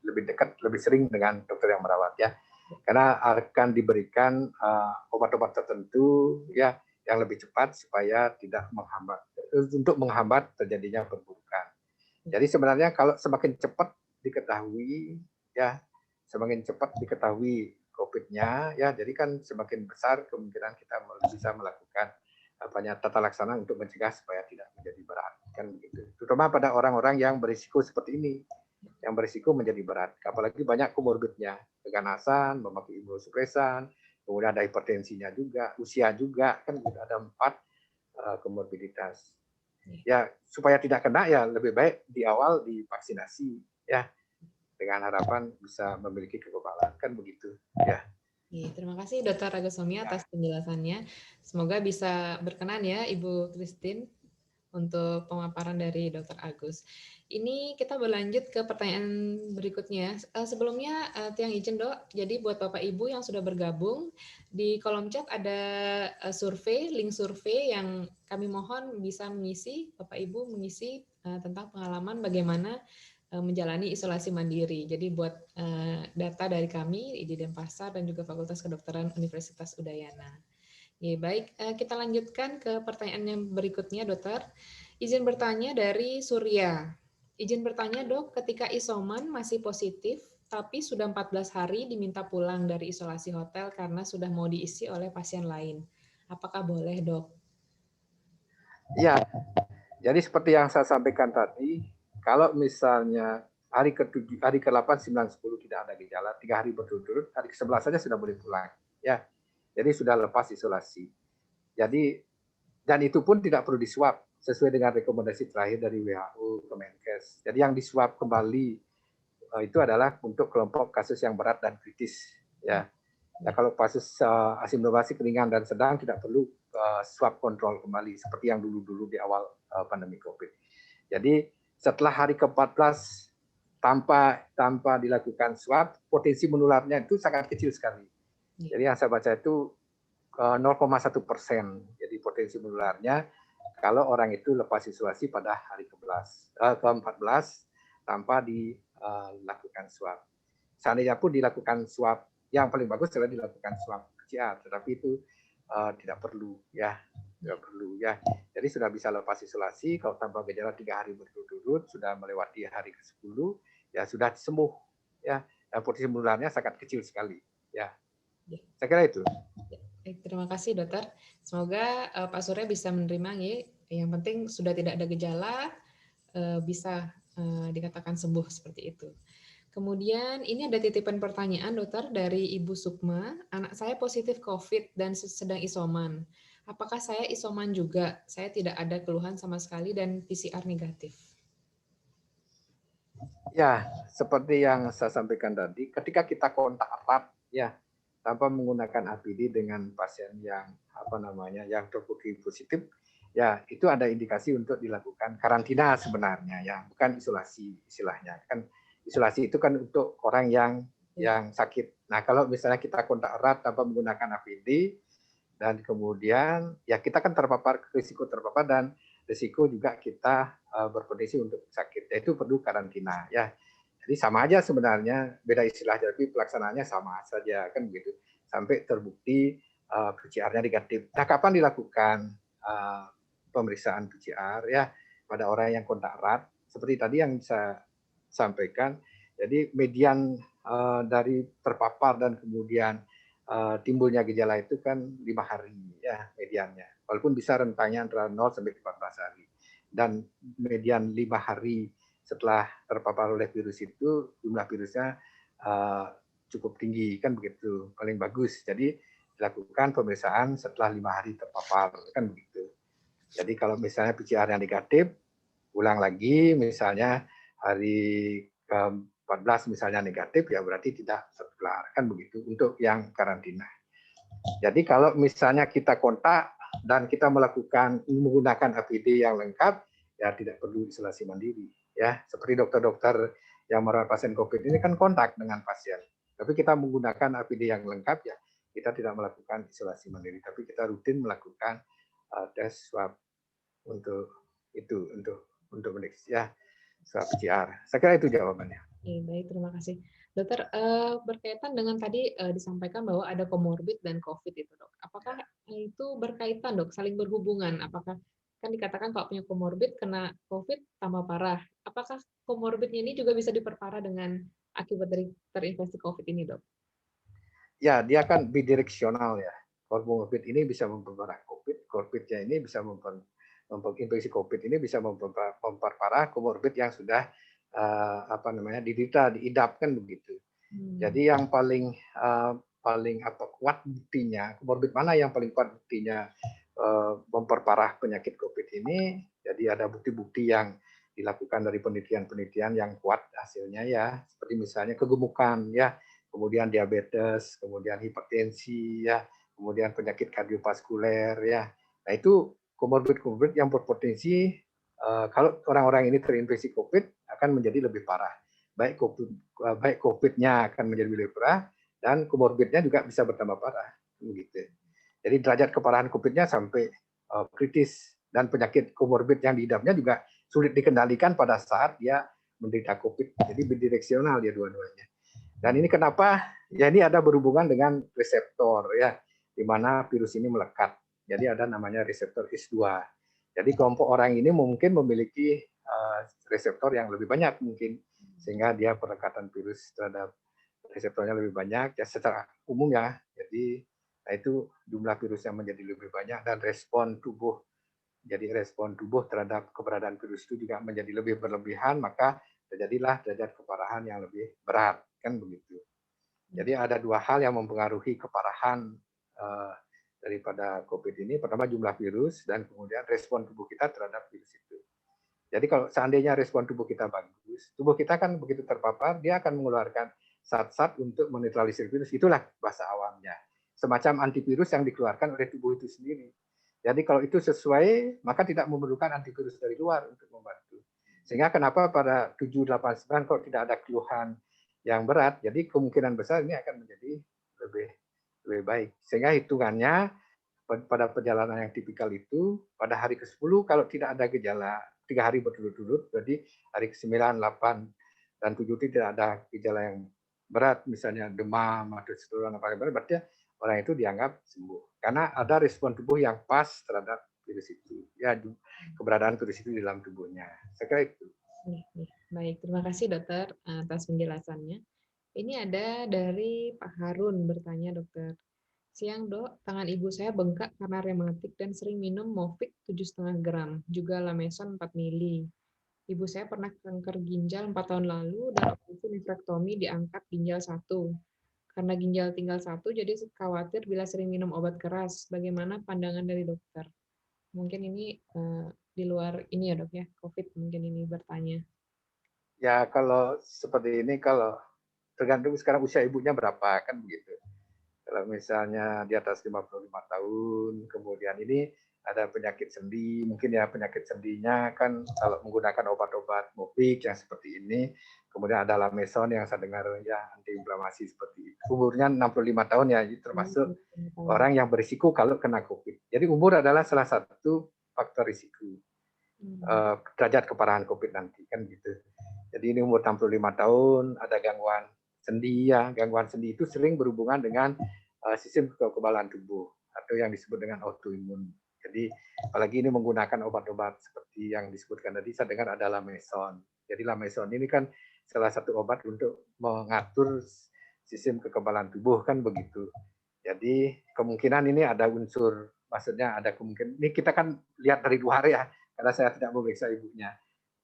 lebih dekat, lebih sering dengan dokter yang merawat ya. Karena akan diberikan obat-obat tertentu ya yang lebih cepat supaya tidak menghambat terjadinya perburukan. Jadi sebenarnya kalau semakin cepat diketahui ya semakin cepat diketahui COVID-nya, ya, jadi kan semakin besar kemungkinan kita bisa melakukan tata laksana untuk mencegah supaya tidak menjadi berat, kan begitu. Terutama pada orang-orang yang berisiko seperti ini, yang berisiko menjadi berat. Apalagi banyak komorbidnya, keganasan, memakai imunosupresan, kemudian ada hipertensinya juga, usia juga, kan ada 4 komorbiditas. Ya supaya tidak kena ya lebih baik di awal divaksinasi, ya. Dengan harapan bisa memiliki kekebalan, kan begitu ya. Terima kasih Dr. Agus Somya atas penjelasannya. Semoga bisa berkenan ya Ibu Christine untuk pemaparan dari Dr. Agus. Ini kita berlanjut ke pertanyaan berikutnya. Sebelumnya Tiang izin dok, jadi buat Bapak Ibu yang sudah bergabung, di kolom chat ada link survei yang kami mohon bisa mengisi, Bapak Ibu mengisi tentang pengalaman bagaimana menjalani isolasi mandiri. Jadi buat data dari kami di Denpasar dan juga Fakultas Kedokteran Universitas Udayana. Ya, baik, kita lanjutkan ke pertanyaan yang berikutnya, Dokter. Izin bertanya dari Surya. Izin bertanya, Dok, ketika isoman masih positif, tapi sudah 14 hari diminta pulang dari isolasi hotel karena sudah mau diisi oleh pasien lain. Apakah boleh, Dok? Ya, jadi seperti yang saya sampaikan tadi, kalau misalnya hari ke-7, hari ke-8, 9, 10 tidak ada gejala, 3 hari berturut-turut, hari ke-11 saja sudah boleh pulang. Ya, jadi sudah lepas isolasi. Jadi dan itu pun tidak perlu diswab sesuai dengan rekomendasi terakhir dari WHO, Kemenkes. Jadi yang diswab kembali itu adalah untuk kelompok kasus yang berat dan kritis. Ya, kalau kasus asimptomatik ringan dan sedang tidak perlu swab kontrol kembali seperti yang dulu-dulu di awal pandemi COVID. Jadi setelah hari ke-14 tanpa dilakukan swab, potensi menularnya itu sangat kecil sekali. Jadi yang saya baca itu 0,1%. Jadi potensi menularnya kalau orang itu lepas isolasi pada hari ke-14 tanpa dilakukan swab. Seandainya pun dilakukan swab, yang paling bagus adalah dilakukan swab PCR, tetapi itu tidak perlu ya. Jadi sudah bisa lepas isolasi kalau tanpa gejala 3 hari berturut-turut, sudah melewati hari ke-10, ya sudah sembuh ya. Dan potensi menularnya sangat kecil sekali ya. Saya kira itu. Terima kasih dokter. Semoga Pak Surya bisa menerima ya. Yang penting sudah tidak ada gejala, bisa dikatakan sembuh seperti itu. Kemudian ini ada titipan pertanyaan dokter dari Ibu Sukma. Anak saya positif COVID dan sedang isoman. Apakah saya isoman juga? Saya tidak ada keluhan sama sekali dan PCR negatif. Ya, seperti yang saya sampaikan tadi, ketika kita kontak erat ya tanpa menggunakan APD dengan pasien yang yang terbukti positif, ya itu ada indikasi untuk dilakukan karantina sebenarnya ya, bukan isolasi istilahnya. Kan isolasi itu kan untuk orang yang sakit. Nah, kalau misalnya kita kontak erat tanpa menggunakan APD dan kemudian ya kita kan risiko terpapar dan risiko juga kita berpotensi untuk sakit. Itu perlu karantina ya. Jadi sama aja sebenarnya, beda istilah tapi pelaksanaannya sama saja kan begitu. Sampai terbukti PCR-nya negatif. Nah, kapan dilakukan pemeriksaan PCR ya pada orang yang kontak erat? Seperti tadi yang saya sampaikan. Jadi median dari terpapar dan kemudian timbulnya gejala itu kan 5 hari ya mediannya. Walaupun bisa rentangnya antara 0 sampai 14 hari. Dan median 5 hari setelah terpapar oleh virus itu jumlah virusnya cukup tinggi kan begitu, paling bagus. Jadi dilakukan pemeriksaan setelah 5 hari terpapar kan begitu. Jadi kalau misalnya PCR yang negatif, ulang lagi misalnya hari ke-14 misalnya negatif ya berarti tidak tertular kan begitu untuk yang karantina. Jadi kalau misalnya kita kontak dan kita menggunakan APD yang lengkap ya tidak perlu isolasi mandiri ya. Seperti dokter-dokter yang merawat pasien COVID ini kan kontak dengan pasien. Tapi kita menggunakan APD yang lengkap ya kita tidak melakukan isolasi mandiri tapi kita rutin melakukan tes swab untuk itu untuk mendeteksi ya swab PCR. Saya kira itu jawabannya. Baik, terima kasih. Dokter, berkaitan dengan tadi disampaikan bahwa ada komorbid dan COVID itu, Dok. Apakah itu berkaitan, Dok, saling berhubungan? Apakah kan dikatakan kalau punya komorbid kena COVID tambah parah. Apakah komorbidnya ini juga bisa diperparah dengan akibat dari terinfeksi COVID ini, Dok? Ya, dia kan bidireksional ya. Komorbid ini bisa memperparah COVID, COVID-nya ini bisa infeksi COVID ini bisa memperparah komorbid yang sudah diidap kan begitu. Jadi yang paling kuat buktinya, komorbid mana yang paling kuat buktinya memperparah penyakit COVID ini? Jadi ada bukti-bukti yang dilakukan dari penelitian-penelitian yang kuat hasilnya ya, seperti misalnya kegemukan ya, kemudian diabetes, kemudian hipertensi ya, kemudian penyakit kardiovaskuler ya. Nah itu komorbid yang berpotensi kalau orang-orang ini terinfeksi COVID akan menjadi lebih parah. Baik COVID-nya akan menjadi lebih parah dan komorbidnya juga bisa bertambah parah. Begitu. Jadi derajat keparahan COVID-nya sampai kritis dan penyakit komorbid yang diidapnya juga sulit dikendalikan pada saat dia menderita COVID. Jadi bidireksional dia dua-duanya. Dan ini kenapa? Ya ini ada berhubungan dengan reseptor ya, di mana virus ini melekat. Jadi ada namanya reseptor ACE2. Jadi kelompok orang ini mungkin memiliki reseptor yang lebih banyak mungkin, sehingga dia pendekatan virus terhadap reseptornya lebih banyak ya secara umum ya. Jadi nah itu jumlah virus yang menjadi lebih banyak dan respon tubuh terhadap keberadaan virus itu juga menjadi lebih berlebihan, maka terjadilah derajat keparahan yang lebih berat kan begitu. Jadi ada dua hal yang mempengaruhi keparahan daripada COVID ini. Pertama jumlah virus dan kemudian respon tubuh kita terhadap virus itu. Jadi kalau seandainya respon tubuh kita bagus, tubuh kita kan begitu terpapar, dia akan mengeluarkan zat-zat untuk menetralisir virus. Itulah bahasa awamnya. Semacam antivirus yang dikeluarkan oleh tubuh itu sendiri. Jadi kalau itu sesuai, maka tidak memerlukan antivirus dari luar untuk membantu. Sehingga kenapa pada 7, 8, 9 kalau tidak ada keluhan yang berat, jadi kemungkinan besar ini akan menjadi lebih baik. Sehingga hitungannya pada perjalanan yang tipikal itu, pada hari ke-10 kalau tidak ada gejala, 3 hari berturut-turut, berarti hari ke-9, 8, dan 7 tidak ada gejala yang berat, misalnya demam atau seluruhan apa yang berat, berarti orang itu dianggap sembuh. Karena ada respon tubuh yang pas terhadap virus itu. Ya, keberadaan virus itu di dalam tubuhnya. Saya kira itu. Baik, terima kasih dokter atas penjelasannya. Ini ada dari Pak Harun bertanya, dokter. Siang, Dok. Tangan ibu saya bengkak karena rematik dan sering minum Movik 7,5 gram, juga Lameson 4 mili. Ibu saya pernah kanker ginjal 4 tahun lalu dan operasi nefrektomi diangkat ginjal 1. Karena ginjal tinggal 1, jadi khawatir bila sering minum obat keras. Bagaimana pandangan dari dokter? Mungkin ini di luar ini ya, Dok ya, COVID mungkin ini bertanya. Ya, kalau seperti ini, kalau tergantung sekarang usia ibunya berapa, kan begitu. Kalau misalnya di atas 55 tahun, kemudian ini ada penyakit sendi, mungkin ya penyakit sendinya kan kalau menggunakan obat-obat Movik yang seperti ini, kemudian ada Lameson yang saya dengar ya antiinflamasi seperti itu. Umurnya 65 tahun ya, termasuk orang yang berisiko kalau kena COVID. Jadi umur adalah salah satu faktor risiko. derajat keparahan COVID nanti kan gitu. Jadi ini umur 65 tahun, ada gangguan sendi ya. Gangguan sendi itu sering berhubungan dengan sistem kekebalan tubuh atau yang disebut dengan autoimun. Jadi apalagi ini menggunakan obat-obat seperti yang disebutkan tadi, saya dengar ada Lameson. Jadi Lameson ini kan salah satu obat untuk mengatur sistem kekebalan tubuh kan begitu. Jadi kemungkinan ini ada unsur, maksudnya ada kemungkinan, ini kita kan lihat dari luar ya, karena saya tidak memeriksa ibunya.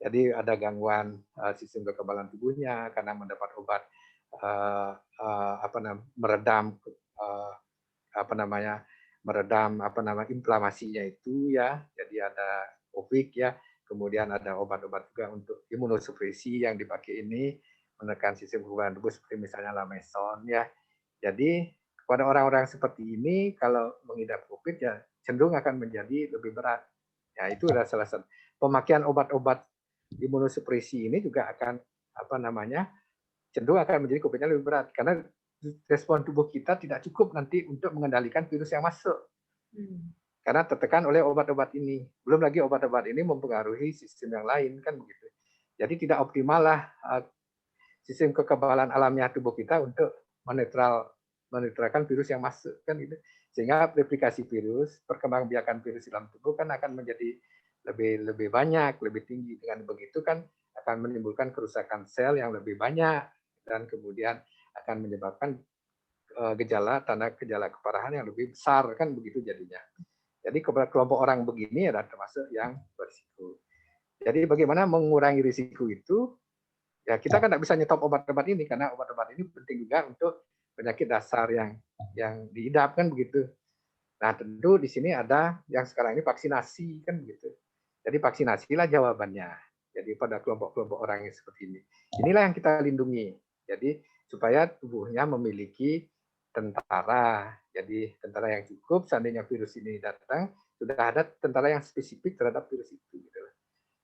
Jadi ada gangguan sistem kekebalan tubuhnya karena mendapat obat meredam inflamasinya itu ya. Jadi ada Opik ya. Kemudian ada obat-obat juga untuk imunosupresi yang dipakai ini menekan sistem kekebalan tubuh seperti misalnya Lameson ya. Jadi pada orang-orang seperti ini kalau mengidap COVID ya cenderung akan menjadi lebih berat. Ya itu adalah salah satu. Pemakaian obat-obat imunosupresi ini juga akan cenderung akan menjadi COVID-nya lebih berat karena respon tubuh kita tidak cukup nanti untuk mengendalikan virus yang masuk. Karena tertekan oleh obat-obat ini. Belum lagi obat-obat ini mempengaruhi sistem yang lain kan begitu. Jadi tidak optimal lah sistem kekebalan alamiah tubuh kita untuk menetralkan virus yang masuk kan gitu. Sehingga replikasi virus, perkembangbiakan virus dalam tubuh kan akan menjadi lebih banyak, lebih tinggi. Dengan begitu kan akan menimbulkan kerusakan sel yang lebih banyak dan kemudian akan menyebabkan gejala keparahan yang lebih besar kan begitu jadinya. Jadi kelompok orang begini adalah termasuk yang berisiko. Jadi bagaimana mengurangi risiko itu? Ya kita kan tidak bisa nyetop obat-obat ini karena obat-obat ini penting juga untuk penyakit dasar yang diidap kan begitu. Nah tentu di sini ada yang sekarang ini vaksinasi kan begitu. Jadi vaksinasilah jawabannya. Jadi pada kelompok-kelompok orang yang seperti ini. Inilah yang kita lindungi. Jadi supaya tubuhnya memiliki tentara. Jadi tentara yang cukup seandainya virus ini datang sudah ada tentara yang spesifik terhadap virus itu. Gitu.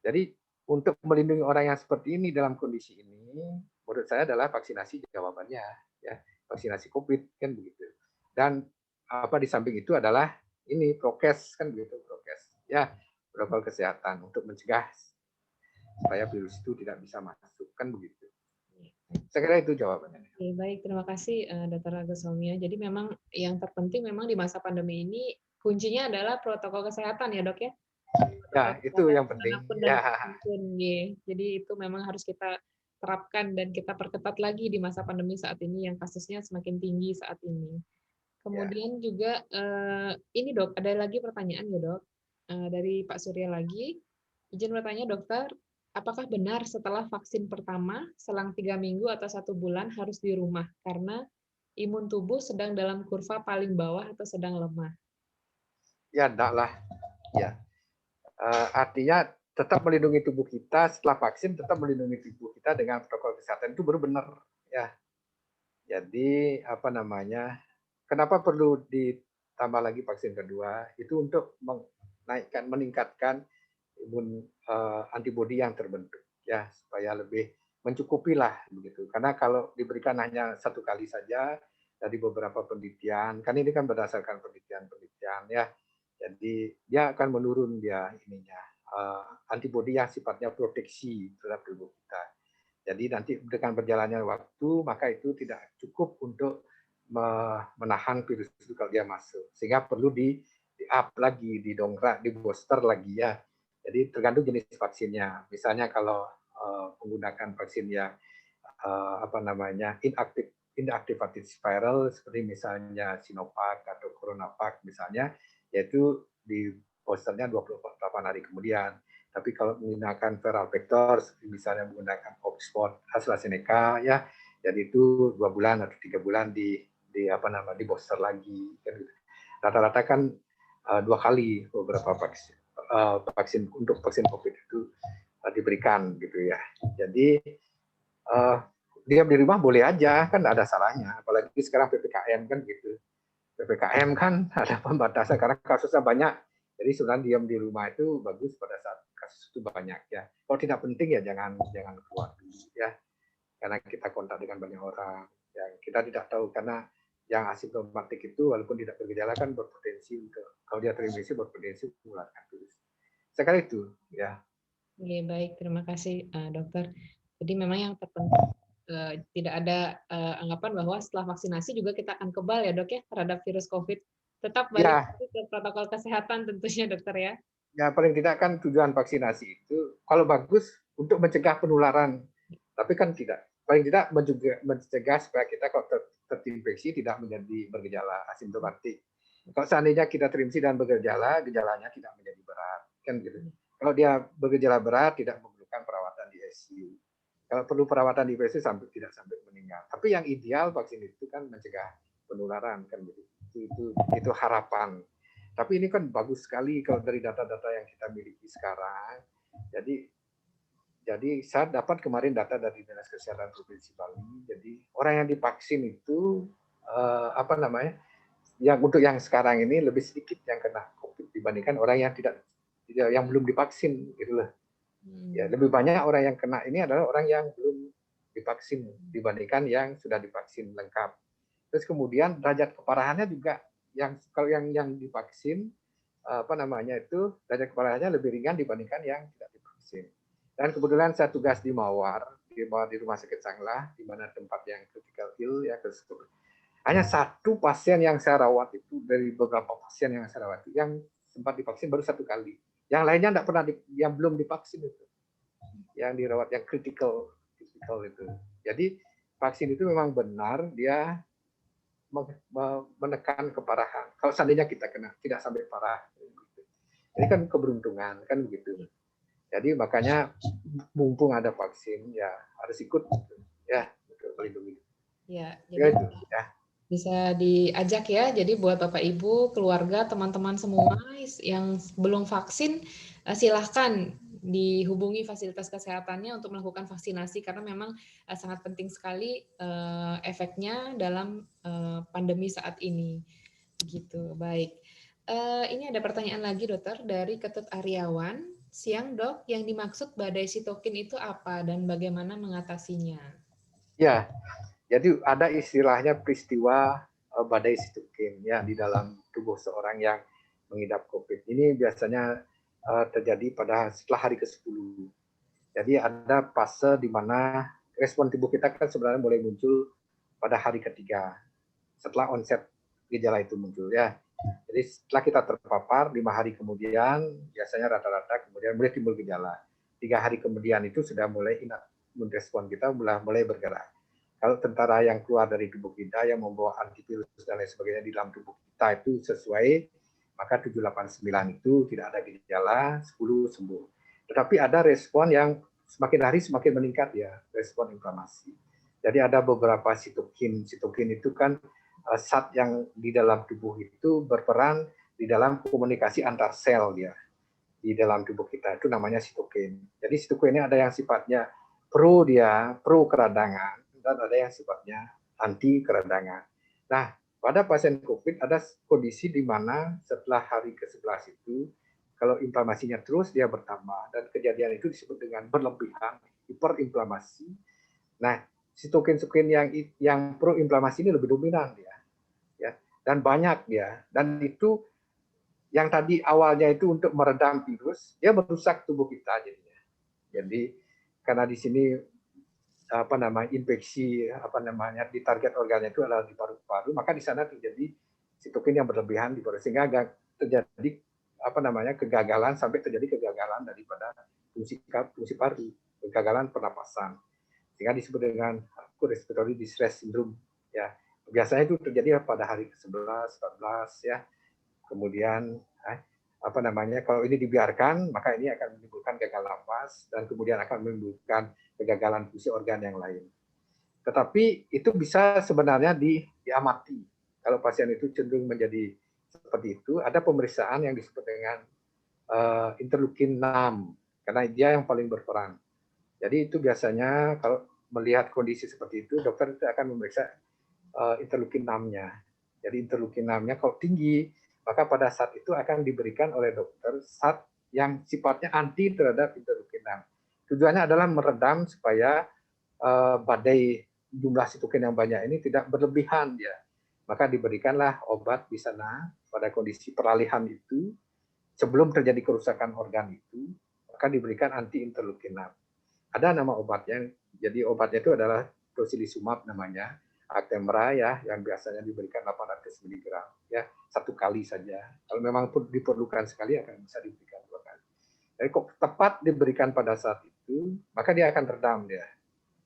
Jadi untuk melindungi orang yang seperti ini dalam kondisi ini, menurut saya adalah vaksinasi jawabannya, ya vaksinasi COVID kan begitu. Dan di samping itu adalah ini prokes kan begitu prokes, ya protokol kesehatan untuk mencegah supaya virus itu tidak bisa masuk kan begitu. Saya kira itu jawabannya. Oke, baik, terima kasih Dr. Agus Somia. Jadi memang yang terpenting memang di masa pandemi ini kuncinya adalah protokol kesehatan ya dok ya. Ya, itu yang penting. Ya. Jadi itu memang harus kita terapkan dan kita perketat lagi di masa pandemi saat ini yang kasusnya semakin tinggi saat ini. Kemudian juga ini dok, ada lagi pertanyaan ya dok dari Pak Surya lagi. Izin bertanya dokter, apakah benar setelah vaksin pertama selang 3 minggu atau 1 bulan harus di rumah karena imun tubuh sedang dalam kurva paling bawah atau sedang lemah? Ya, enggak lah. Ya. Artinya tetap melindungi tubuh kita setelah vaksin, tetap melindungi tubuh kita dengan protokol kesehatan itu baru benar ya. Jadi kenapa perlu ditambah lagi vaksin kedua? Itu untuk meningkatkan imun antibodi yang terbentuk ya supaya lebih mencukupi lah begitu. Karena kalau diberikan hanya 1 kali saja dari beberapa penelitian, kan ini kan berdasarkan penelitian ya. Jadi dia akan menurun dia ininya antibodi yang sifatnya proteksi terhadap tubuh kita. Jadi nanti dengan berjalannya waktu maka itu tidak cukup untuk menahan virus itu kalau dia masuk. Sehingga perlu di up lagi, didongkrak, di booster lagi ya. Jadi tergantung jenis vaksinnya. Misalnya kalau menggunakan vaksin yang inactivated viral seperti misalnya Sinovac atau CoronaVac misalnya, yaitu di boosternya 28 hari kemudian. Tapi kalau menggunakan viral vector, seperti misalnya menggunakan Oxford AstraZeneca, ya, jadi itu 2 bulan atau 3 bulan di booster lagi. Rata-rata kan 2 kali beberapa vaksin untuk vaksin COVID itu diberikan gitu ya. Jadi diam di rumah boleh aja, kan ada salahnya. Apalagi sekarang PPKM kan gitu. PPKM kan ada pembatasan karena kasusnya banyak. Jadi sebenarnya diam di rumah itu bagus pada saat kasus itu banyak ya. Kalau tidak penting ya jangan keluar dulu ya. Karena kita kontak dengan banyak orang yang kita tidak tahu karena yang asimptomatik itu walaupun tidak bergejala kan berpotensi untuk kalau dia terinfeksi berpotensi menularkan virus. Saya kira itu, ya. Oke, baik, terima kasih dokter. Jadi memang yang terpenting tidak ada anggapan bahwa setelah vaksinasi juga kita akan kebal ya dok ya terhadap virus COVID. Tetap balik Ya, ke protokol kesehatan tentunya dokter ya. ya paling tidak kan tujuan vaksinasi itu kalau bagus untuk mencegah penularan, tapi kan tidak. Paling tidak mencegah supaya kita kalau terinfeksi tidak menjadi bergejala asimptomatik. Kalau seandainya kita terinfeksi dan bergejala, gejalanya tidak menjadi berat, kan gitu. Kalau dia bergejala berat, tidak memerlukan perawatan di ICU. Kalau perlu perawatan di ICU sampai tidak sampai meninggal. Tapi yang ideal vaksin itu kan mencegah penularan, kan gitu. Itu harapan. Tapi ini kan bagus sekali kalau dari data-data yang kita miliki sekarang. Jadi saya dapat kemarin data dari Dinas Kesehatan Provinsi Bali. Jadi orang yang divaksin itu apa namanya? Yang untuk yang sekarang ini lebih sedikit yang kena COVID dibandingkan orang yang tidak yang belum divaksin gitu loh. Ya, lebih banyak orang yang kena ini adalah orang yang belum divaksin dibandingkan yang sudah divaksin lengkap. Terus kemudian derajat keparahannya juga yang kalau yang divaksin apa namanya itu derajat keparahannya lebih ringan dibandingkan yang tidak divaksin. Dan kebetulan saya tugas di Mawar di Rumah Sakit Sanglah, di mana tempat yang critical ill ya hanya satu pasien yang saya rawat itu dari beberapa pasien yang saya rawat itu yang sempat divaksin baru satu kali. Yang lainnya tidak pernah yang belum divaksin itu, yang dirawat yang critical itu. Jadi vaksin itu memang benar dia menekan keparahan. Kalau seandainya kita kena tidak sampai parah, ini kan keberuntungan kan begitu. Jadi makanya mumpung ada vaksin ya harus ikut ya untuk melindungi. Ya, Ya jadi itu ya. bisa diajak ya. Jadi buat Bapak Ibu, keluarga, teman-teman semua yang belum vaksin, silahkan dihubungi fasilitas kesehatannya untuk melakukan vaksinasi karena memang sangat penting sekali efeknya dalam pandemi saat ini. Gitu, baik. Ini ada pertanyaan lagi dokter dari Ketut Aryawan. Siang dok, yang dimaksud badai sitokin itu apa dan bagaimana mengatasinya? Ya, jadi ada istilahnya peristiwa badai sitokin ya di dalam tubuh seorang yang mengidap COVID. Ini biasanya terjadi pada setelah hari ke-10. Jadi ada fase di mana respon tubuh kita kan sebenarnya mulai muncul pada hari ketiga setelah onset gejala itu muncul ya. Jadi setelah kita terpapar 5 hari kemudian biasanya rata-rata kemudian mulai timbul gejala. 3 hari kemudian itu sudah mulai imun respon kita mulai bergerak. Kalau tentara yang keluar dari tubuh kita yang membawa antivirus dan lain sebagainya di dalam tubuh kita itu sesuai, maka 789 itu tidak ada gejala, 10 sembuh. Tetapi ada respon yang semakin hari semakin meningkat ya, respon inflamasi. Jadi ada beberapa sitokin. Sitokin itu kan zat yang di dalam tubuh itu berperan di dalam komunikasi antar sel dia di dalam tubuh kita itu namanya sitokin. Jadi sitokin ini ada yang sifatnya pro keradangan dan ada yang sifatnya anti keradangan. Nah, pada pasien COVID ada kondisi di mana setelah hari ke-11 itu kalau inflamasinya terus dia bertambah dan kejadian itu disebut dengan berlebihan hiperinflamasi. Nah, sitokin-sitokin yang pro-inflamasi ini lebih dominan ya dan banyak dia dan itu yang tadi awalnya itu untuk meredam virus dia merusak tubuh kita jadinya. Jadi karena di sini apa namanya infeksi apa namanya di target organnya itu adalah di paru-paru maka di sana terjadi sitokin yang berlebihan di paru sehingga terjadi apa namanya kegagalan sampai terjadi kegagalan daripada fungsi paru, kegagalan pernapasan sehingga disebut dengan respiratory distress syndrome ya. Biasanya itu terjadi pada hari ke-11, 14 ya. Kemudian apa namanya kalau ini dibiarkan maka ini akan menimbulkan gagal nafas dan kemudian akan menimbulkan kegagalan fungsi organ yang lain. Tetapi itu bisa sebenarnya diamati. Kalau pasien itu cenderung menjadi seperti itu, ada pemeriksaan yang disebut dengan interleukin 6 karena dia yang paling berperan. Jadi itu biasanya kalau melihat kondisi seperti itu, dokter itu akan memeriksa interleukin 6-nya. Jadi interleukin 6-nya kalau tinggi, maka pada saat itu akan diberikan oleh dokter zat yang sifatnya anti terhadap interleukin 6. Tujuannya adalah meredam supaya badai jumlah sitokin yang banyak ini tidak berlebihan ya. Maka diberikanlah obat di sana pada kondisi peralihan itu sebelum terjadi kerusakan organ itu, maka diberikan anti interleukin 6. Ada nama obatnya, jadi obatnya itu adalah tocilizumab namanya, Actemra ya, yang biasanya diberikan 800 mg ya, satu kali saja. Kalau memang diperlukan sekali akan bisa diberikan 2 kali. Jadi kok tepat diberikan pada saat itu, maka dia akan redam dia.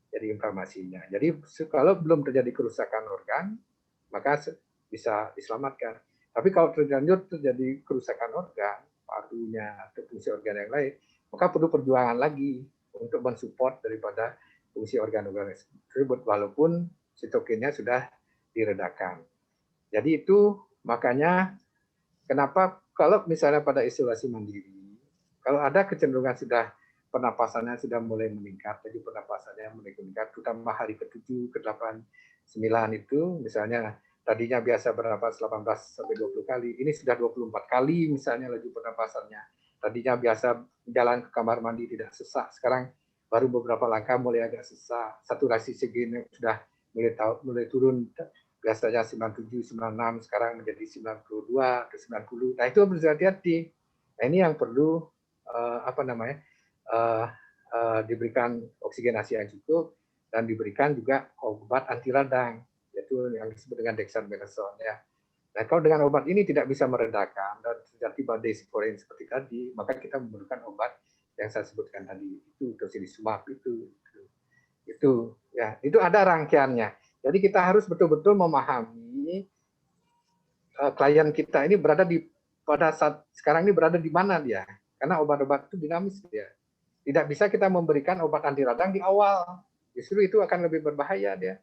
Jadi inflamasinya. Jadi kalau belum terjadi kerusakan organ, maka bisa diselamatkan. Tapi kalau terlanjur terjadi kerusakan organ, parunya atau fungsi organ yang lain, maka perlu perjuangan lagi untuk mensupport daripada fungsi organ-organ tersebut, walaupun sitokinnya sudah diredakan. Jadi itu makanya kenapa kalau misalnya pada isolasi mandiri, kalau ada kecenderungan sudah pernapasannya sudah mulai meningkat, jadi pernapasannya mulai meningkat, terutama hari ke-7, ke-8, 9 itu, misalnya tadinya biasa bernapas 18 sampai 20 kali, ini sudah 24 kali misalnya laju pernapasannya. Tadinya biasa jalan ke kamar mandi tidak sesak, sekarang baru beberapa langkah mulai agak sesak, saturasi oksigen sudah mulai turun, biasanya 97, 96, sekarang menjadi 92 ke 90. Nah itu harus hati-hati. Nah ini yang perlu diberikan oksigenasi yang cukup dan diberikan juga obat anti radang, yaitu yang disebut dengan dexamethasone ya. Nah kalau dengan obat ini tidak bisa meredakan dan terjadi badai sporin seperti tadi, maka kita memerlukan obat yang saya sebutkan tadi, itu tocilizumab itu ya, itu ada rangkaiannya. Jadi kita harus betul-betul memahami klien kita ini berada di pada saat sekarang ini berada di mana dia, karena obat-obat itu dinamis dia. Tidak bisa kita memberikan obat anti radang di awal, justru itu akan lebih berbahaya dia.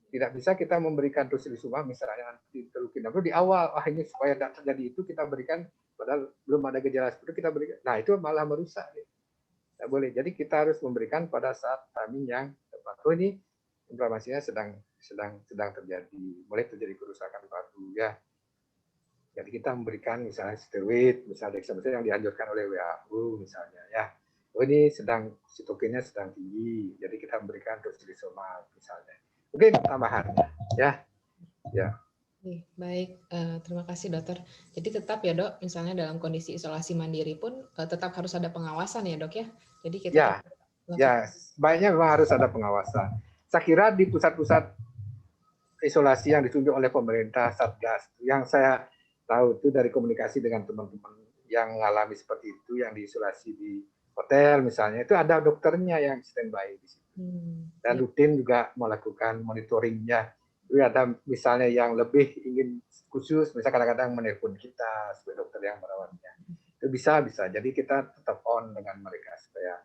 Tidak bisa kita memberikan tocilizumab misalnya anti interleukin di awal, ini supaya tidak terjadi itu kita berikan, padahal belum ada gejala seperti itu kita berikan. Nah itu malah merusak. Tidak boleh. Jadi kita harus memberikan pada saat timing yang tepat. Oh ini inflamasinya sedang terjadi, mulai terjadi kerusakan paru ya. Jadi kita memberikan misalnya steroid, misalnya dexamethasone yang dianjurkan oleh WHO misalnya ya. Oh ini sitokinnya sedang tinggi, jadi kita memberikan tocilizumab misalnya. Mungkin tambahannya ya. Ya. Baik, terima kasih dokter. Jadi tetap ya dok, misalnya dalam kondisi isolasi mandiri pun tetap harus ada pengawasan ya dok ya. Jadi kita sebaiknya memang harus ada pengawasan. Saya kira di pusat-pusat isolasi yang ditunjuk oleh pemerintah Satgas, yang saya tahu itu dari komunikasi dengan teman-teman yang mengalami seperti itu, yang diisolasi di hotel misalnya, itu ada dokternya yang standby di situ. Dan rutin juga melakukan monitoringnya. Itu ada misalnya yang lebih ingin khusus, misalnya kadang-kadang menelpon kita sebagai dokter yang merawatnya. Itu bisa. Jadi kita tetap on dengan mereka supaya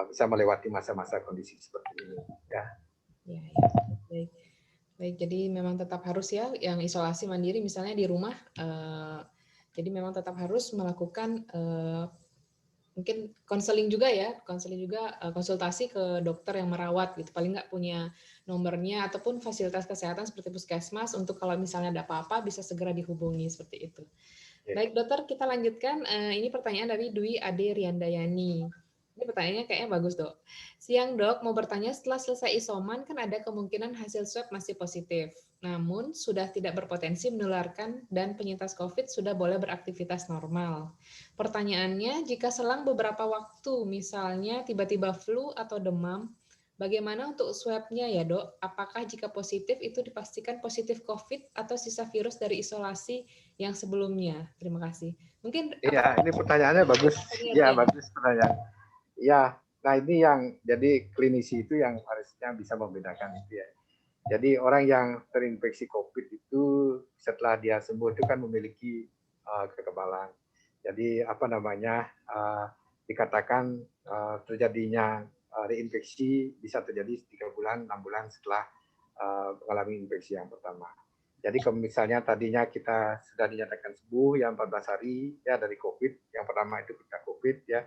bisa melewati masa-masa kondisi seperti ini. Ya. Baik, jadi memang tetap harus ya yang isolasi mandiri misalnya di rumah. Jadi memang tetap harus melakukan mungkin konseling juga ya, konsultasi ke dokter yang merawat gitu. Paling nggak punya nomornya ataupun fasilitas kesehatan seperti puskesmas untuk kalau misalnya ada apa-apa bisa segera dihubungi seperti itu. Baik dokter, kita lanjutkan. Ini pertanyaan dari Dwi Ade Riandayani. Ini pertanyaannya kayaknya bagus dok. Siang dok, mau bertanya setelah selesai isoman kan ada kemungkinan hasil swab masih positif. Namun sudah tidak berpotensi menularkan dan penyintas COVID sudah boleh beraktivitas normal. Pertanyaannya, jika selang beberapa waktu, misalnya tiba-tiba flu atau demam, bagaimana untuk swab-nya ya dok? Apakah jika positif itu dipastikan positif COVID atau sisa virus dari isolasi yang sebelumnya? Terima kasih. Mungkin iya, ini pertanyaannya bagus. Iya, bagus pertanyaan. Ya, nah ini yang jadi klinisi itu yang harusnya bisa membedakan itu ya. Jadi orang yang terinfeksi COVID itu setelah dia sembuh itu kan memiliki kekebalan. Jadi dikatakan terjadinya reinfeksi bisa terjadi 3 bulan, 6 bulan setelah mengalami infeksi yang pertama. Jadi kalau misalnya tadinya kita sudah dinyatakan sembuh yang 14 hari ya dari COVID, yang pertama itu kita COVID ya,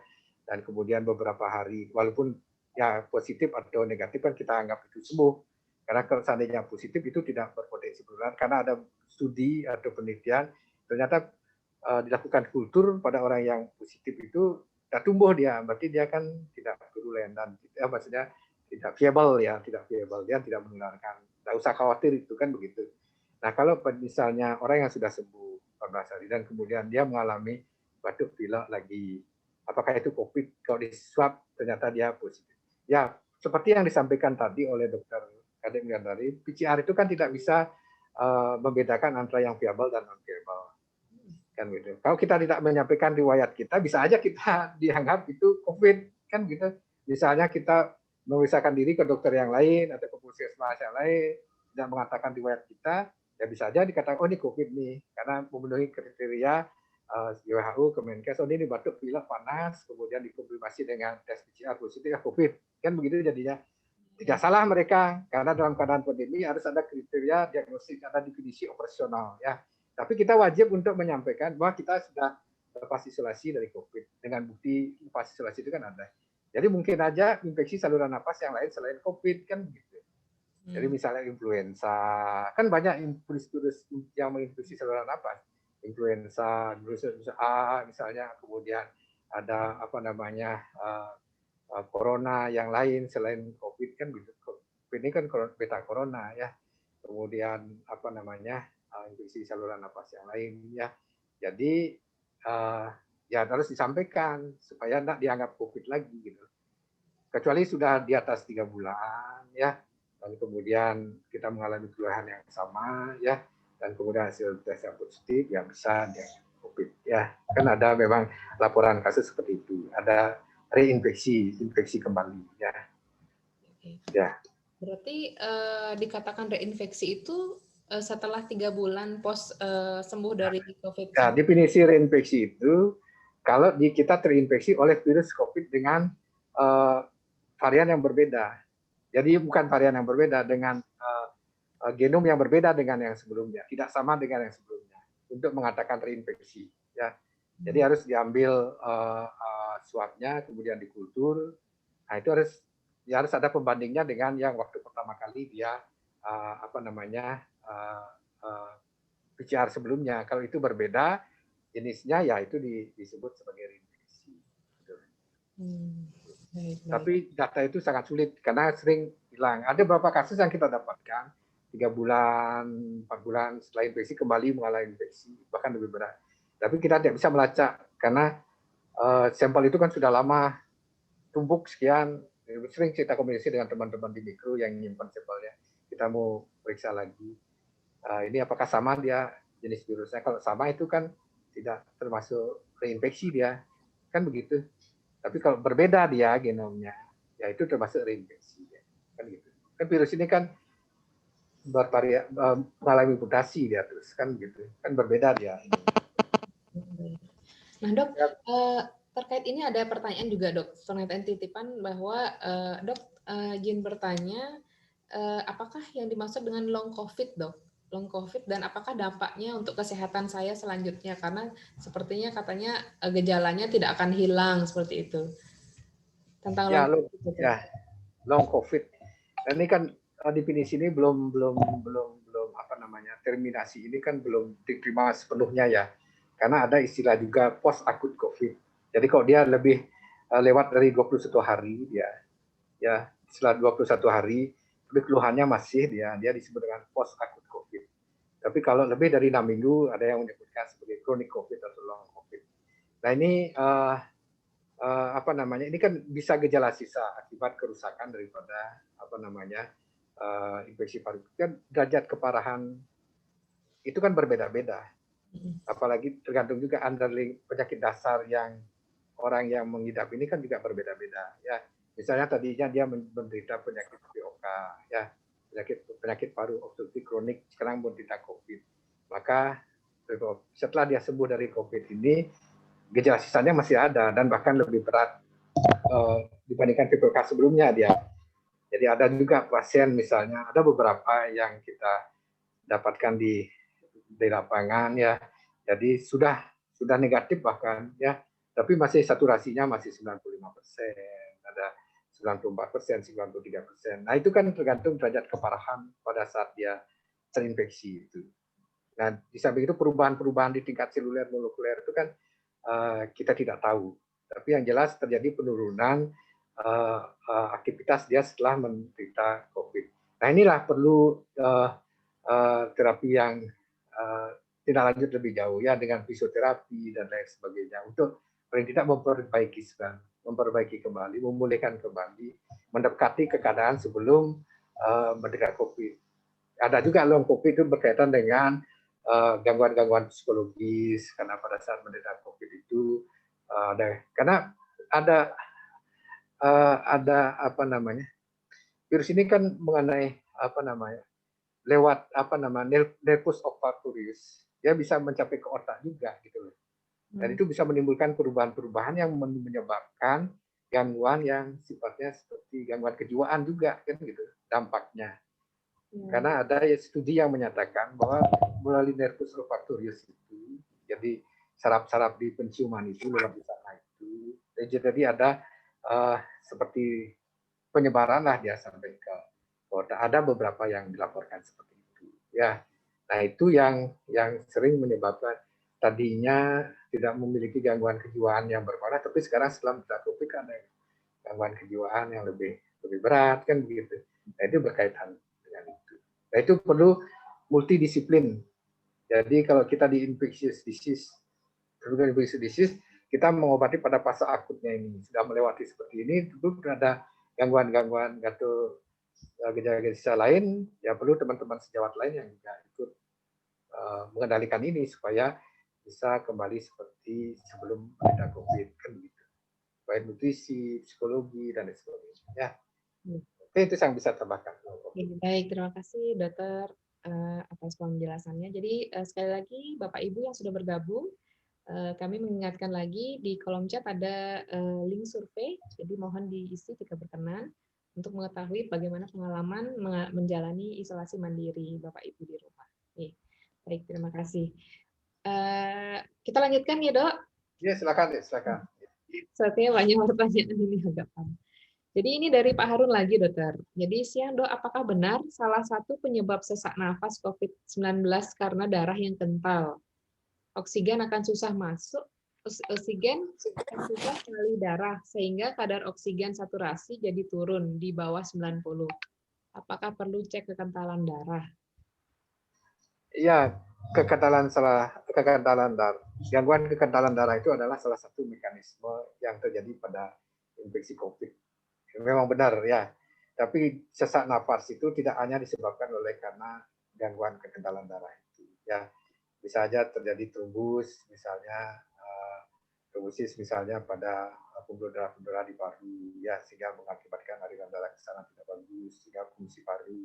dan kemudian beberapa hari, walaupun ya positif atau negatif kan kita anggap itu sembuh. Karena kalau seandainya positif itu tidak berpotensi menular, karena ada studi atau penelitian, ternyata dilakukan kultur pada orang yang positif itu tidak tumbuh dia, berarti dia kan tidak virulen dan maksudnya tidak viable, dia tidak menularkan. Tidak usah khawatir itu kan begitu. Nah kalau misalnya orang yang sudah sembuh 14 hari dan kemudian dia mengalami batuk pilek lagi. Apakah itu COVID? Kalau di swab ternyata dia positif. Ya, seperti yang disampaikan tadi oleh Dokter Kadek tadi, PCR itu kan tidak bisa membedakan antara yang viable dan non viable. Kan gitu. Kalau kita tidak menyampaikan riwayat kita, bisa aja kita dianggap itu COVID, kan gitu. Misalnya kita memeriksakan diri ke dokter yang lain atau ke puskesmas yang lain, tidak mengatakan riwayat kita, ya bisa aja dikatakan oh ini COVID nih, karena memenuhi kriteria WHO, Kemenkes, oh ini batuk pilek panas, kemudian dikonfirmasi dengan tes PCR positif ya COVID, kan begitu jadinya. Tidak salah mereka, karena dalam keadaan pandemi harus ada kriteria diagnostik, ada definisi operasional ya. Tapi kita wajib untuk menyampaikan bahwa kita sudah lepas isolasi dari COVID. Dengan bukti lepas isolasi itu kan ada. Jadi mungkin aja infeksi saluran napas yang lain selain COVID kan gitu. Jadi misalnya influenza, kan banyak virus yang menginfeksi saluran napas. Influenza, virus A misalnya, kemudian ada apa namanya corona yang lain selain COVID kan gitu. COVID ini kan beta corona ya. Kemudian apa namanya infeksi saluran napas yang lain ya. Jadi ya harus disampaikan supaya tidak dianggap COVID lagi gitu. Kecuali sudah di atas 3 bulan ya, dan kemudian kita mengalami keluhan yang sama ya, dan kemudian hasil tes yang positif ya bisa dianggap COVID ya. Kan ada memang laporan kasus seperti itu. Ada infeksi kembali ya. Oke. Ya. Berarti dikatakan reinfeksi itu setelah 3 bulan pos sembuh dari COVID. Ya, definisi reinfeksi itu kalau kita terinfeksi oleh virus COVID dengan varian yang berbeda. Jadi bukan varian yang berbeda, dengan genom yang berbeda dengan yang sebelumnya, tidak sama dengan yang sebelumnya, untuk mengatakan reinfeksi. Ya. Jadi harus diambil swabnya, kemudian dikultur. Nah itu harus ada pembandingnya dengan yang waktu pertama kali dia PCR sebelumnya. Kalau itu berbeda jenisnya, ya itu disebut sebagai reinfeksi. Tapi data itu sangat sulit karena sering hilang. Ada beberapa kasus yang kita dapatkan 3 bulan, 4 bulan setelah infeksi kembali mengalami infeksi, bahkan lebih berat. Tapi kita tidak bisa melacak karena sampel itu kan sudah lama tumpuk sekian. Sering kita komunikasi dengan teman-teman di mikro yang menyimpan sampelnya. Kita mau periksa lagi. Ini apakah sama dia jenis virusnya? Kalau sama itu kan tidak termasuk reinfeksi dia, kan begitu. Tapi kalau berbeda dia genomnya, ya itu termasuk reinfeksi, kan gitu. Kan virus ini kan mengalami mutasi dia terus, kan gitu. Kan berbeda dia. Nah dok, terkait ini ada pertanyaan juga dok, pernyataan titipan bahwa dok izin bertanya, apakah yang dimaksud dengan long COVID dok? Long COVID, dan apakah dampaknya untuk kesehatan saya selanjutnya, karena sepertinya katanya gejalanya tidak akan hilang seperti itu. Tentang ya, long COVID. Dan ini kan definisi ini belum apa namanya, terminasi ini kan belum diterima sepenuhnya ya. Karena ada istilah juga post akut COVID. Jadi kalau dia lebih lewat dari 21 hari dia, ya setelah 21 hari, tapi keluhannya masih dia disebut dengan post akut COVID. Tapi kalau lebih dari 6 minggu, ada yang menyebutkan sebagai chronic COVID atau long COVID. Nah ini apa namanya? Ini kan bisa gejala sisa akibat kerusakan daripada apa namanya infeksi paru. Kan derajat keparahan itu kan berbeda-beda. Apalagi tergantung juga underlying penyakit dasar yang orang yang mengidap ini kan juga berbeda-beda. Ya, misalnya tadinya dia menderita penyakit POK, ya penyakit paru obstruktif kronik, sekarang menderita COVID. Maka setelah dia sembuh dari COVID ini, gejala sisanya masih ada dan bahkan lebih berat dibandingkan PPK sebelumnya dia. Jadi ada juga pasien misalnya, ada beberapa yang kita dapatkan di lapangan ya. Jadi sudah negatif bahkan ya, tapi masih saturasinya masih 95%, ada 94%, 93%. Nah itu kan tergantung derajat keparahan pada saat dia terinfeksi itu. Nah di samping itu perubahan-perubahan di tingkat seluler molekuler itu kan kita tidak tahu. Tapi yang jelas terjadi penurunan aktivitas dia setelah menderita COVID. Nah inilah perlu terapi yang tindak lanjut lebih jauh ya dengan fisioterapi dan lain sebagainya untuk paling tidak memperbaiki kembali, memulihkan kembali, mendekati keadaan sebelum menderita COVID. Ada juga long COVID itu berkaitan dengan gangguan-gangguan psikologis karena pada saat menderita COVID itu karena ada apa namanya, virus ini kan mengenai apa namanya, lewat apa namanya, nervus olfactorius, dia bisa mencapai ke otak juga gitu loh. Dan itu bisa menimbulkan perubahan-perubahan yang menyebabkan gangguan yang sifatnya seperti gangguan kejiwaan juga kan gitu dampaknya. Karena ada studi yang menyatakan bahwa melalui nervus olfactorius itu, jadi saraf-saraf di penciuman itu lewat di sana itu, jadi ada seperti penyebaran lah dia sampai ke otak. Ada beberapa yang dilaporkan seperti itu. Ya, nah itu yang sering menyebabkan tadinya tidak memiliki gangguan kejiwaan yang berparah, tapi sekarang setelah menderita COVID ada gangguan kejiwaan yang lebih berat kan begitu. Nah itu berkaitan dengan itu. Nah itu perlu multidisiplin. Jadi kalau kita di infectious disease, kita mengobati pada fase akutnya ini. Sudah melewati seperti ini, tentu ada gangguan-gangguan atau gejala-gejala lain, ya perlu teman-teman sejawat lain yang juga ikut mengendalikan ini supaya bisa kembali seperti sebelum ada COVID kan begitu. Baik nutrisi, psikologi dan sebagainya. Ya. Oke, itu yang bisa tambahkan. Baik, terima kasih Dokter atas penjelasannya. Jadi sekali lagi Bapak Ibu yang sudah bergabung, kami mengingatkan lagi di kolom chat ada link survei, jadi mohon diisi jika berkenan untuk mengetahui bagaimana pengalaman menjalani isolasi mandiri Bapak Ibu di rumah. Baik, terima kasih. Kita lanjutkan ya Dok? Ya, silakan. Sepertinya banyak pertanyaan ini agak panjang. Jadi ini dari Pak Harun lagi, Dokter. Jadi siang, Dok, apakah benar salah satu penyebab sesak nafas COVID-19 karena darah yang kental? Oksigen akan susah masuk, oksigen akan susah melalui darah, sehingga kadar oksigen saturasi jadi turun di bawah 90. Apakah perlu cek kekentalan darah? Iya, gangguan kekentalan darah itu adalah salah satu mekanisme yang terjadi pada infeksi COVID. Memang benar ya. Tapi sesak nafas itu tidak hanya disebabkan oleh karena gangguan kekentalan darah itu. Ya, bisa saja terjadi trombus, misalnya trombosis misalnya pada pembuluh darah di paru, ya sehingga mengakibatkan aliran darah ke sana tidak bagus, sehingga fungsi paru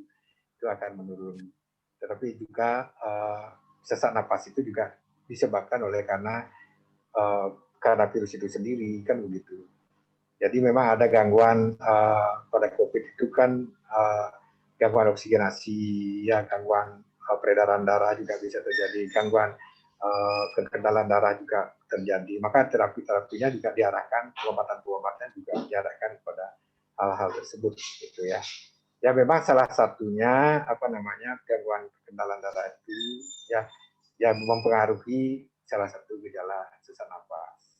itu akan menurun. Tetapi juga sesak nafas itu juga disebabkan oleh karena virus itu sendiri kan begitu. Jadi memang ada gangguan pada COVID itu kan gangguan oksigenasi, ya gangguan peredaran darah juga bisa terjadi, gangguan kekentalan darah juga terjadi. Maka terapi-terapinya juga diarahkan, pengobatan-pengobatannya juga diarahkan kepada hal-hal tersebut gitu ya. Ya memang salah satunya apa namanya gangguan kekentalan darah itu ya yang mempengaruhi salah satu gejala sesak nafas.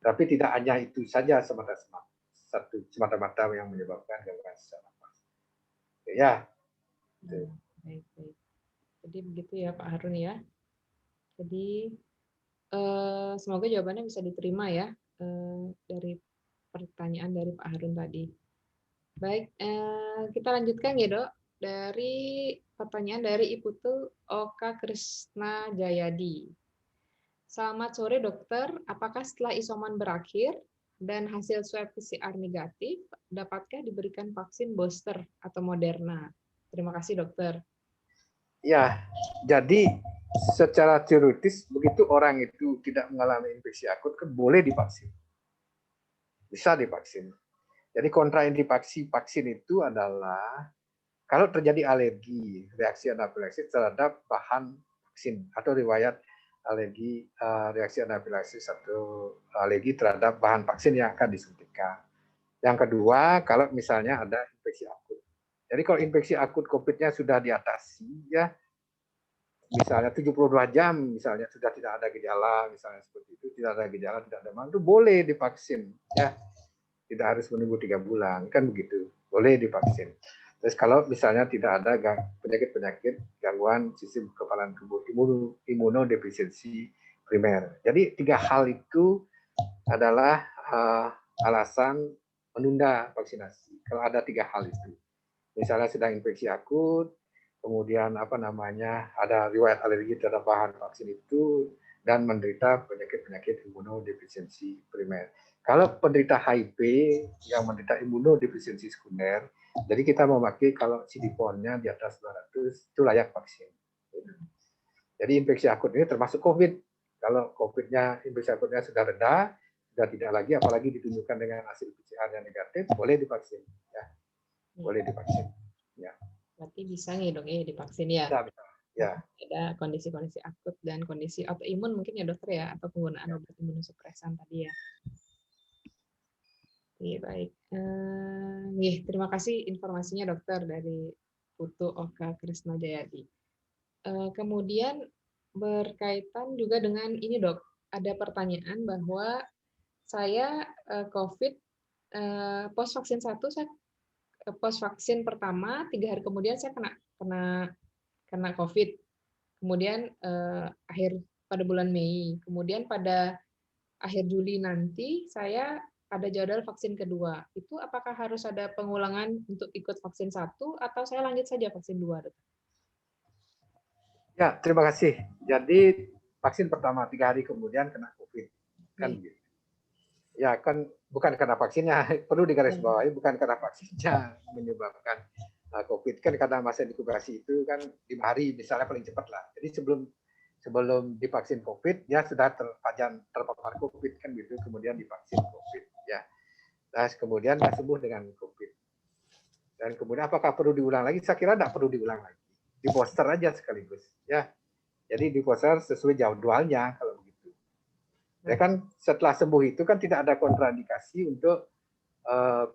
Tapi tidak hanya itu saja semata-mata yang menyebabkan gangguan sesak nafas. Ya. Baik. Jadi begitu ya Pak Harun ya. Jadi semoga jawabannya bisa diterima ya dari pertanyaan dari Pak Harun tadi. Baik, kita lanjutkan ya Dok. Dari pertanyaan dari Ibu Putu Oka Krisna Jayadi. Selamat sore dokter, apakah setelah isoman berakhir dan hasil swab PCR negatif, dapatkah diberikan vaksin booster atau Moderna? Terima kasih dokter. Ya, jadi secara teoritis begitu orang itu tidak mengalami infeksi akut kan boleh divaksin. Bisa divaksin. Jadi kontraindikasi vaksin itu adalah kalau terjadi alergi, reaksi anafilaksis terhadap bahan vaksin atau riwayat alergi, reaksi anafilaksis atau alergi terhadap bahan vaksin yang akan disuntikan. Yang kedua, kalau misalnya ada infeksi akut. Jadi kalau infeksi akut COVID-nya sudah diatasi, ya misalnya 72 jam, misalnya sudah tidak ada gejala, misalnya seperti itu, tidak ada gejala, tidak ada demam, itu boleh divaksin, ya. Tidak harus menunggu 3 bulan, kan begitu. Boleh divaksin. Terus kalau misalnya tidak ada penyakit-penyakit gangguan sistem kekebalan tubuh, imunodefisiensi primer. Jadi 3 hal itu adalah alasan menunda vaksinasi. Kalau ada 3 hal itu, misalnya sedang infeksi akut, kemudian ada riwayat alergi terhadap bahan vaksin itu, dan menderita penyakit-penyakit imunodefisiensi primer. Kalau penderita HIV yang menderita imunodefisiensi sekunder, jadi kita memakai kalau CD4-nya di atas 200 itu layak vaksin. Jadi infeksi akut ini termasuk COVID. Kalau infeksi akutnya sudah reda, sudah tidak lagi, apalagi ditunjukkan dengan hasil PCR yang negatif, boleh divaksin. Ya, boleh divaksin. Ya. Berarti bisa nih dok ya divaksin ya? Bisa. Ya. Ada kondisi-kondisi akut dan kondisi autoimun mungkin ya dokter ya, atau penggunaan obat imunosupresan tadi ya. Oke, baik. Terima kasih informasinya dokter dari Putu Oka Krisna Jayadi. Kemudian berkaitan juga dengan ini dok, ada pertanyaan bahwa saya COVID post vaksin 1, saya post vaksin pertama 3 hari kemudian saya kena COVID. Kemudian pada bulan Mei, kemudian pada akhir Juli nanti saya ada jadwal vaksin kedua. Itu apakah harus ada pengulangan untuk ikut vaksin 1 atau saya lanjut saja vaksin 2? Ya, terima kasih. Jadi vaksin pertama 3 hari kemudian kena COVID. Kan gitu. Ya, kan bukan karena vaksinnya, perlu digarisbawahi bukan karena vaksinnya menyebabkan COVID, kan karena masa inkubasi itu kan 5 hari misalnya paling cepat lah. Jadi sebelum divaksin COVID, dia sudah terpapar COVID kan gitu, kemudian divaksin COVID. Ya, nah, kemudian sembuh dengan COVID. Dan kemudian apakah perlu diulang lagi? Saya kira tidak perlu diulang lagi. Di booster aja sekaligus. Ya, jadi di booster sesuai jadwalnya kalau begitu. Ya kan setelah sembuh itu kan tidak ada kontraindikasi untuk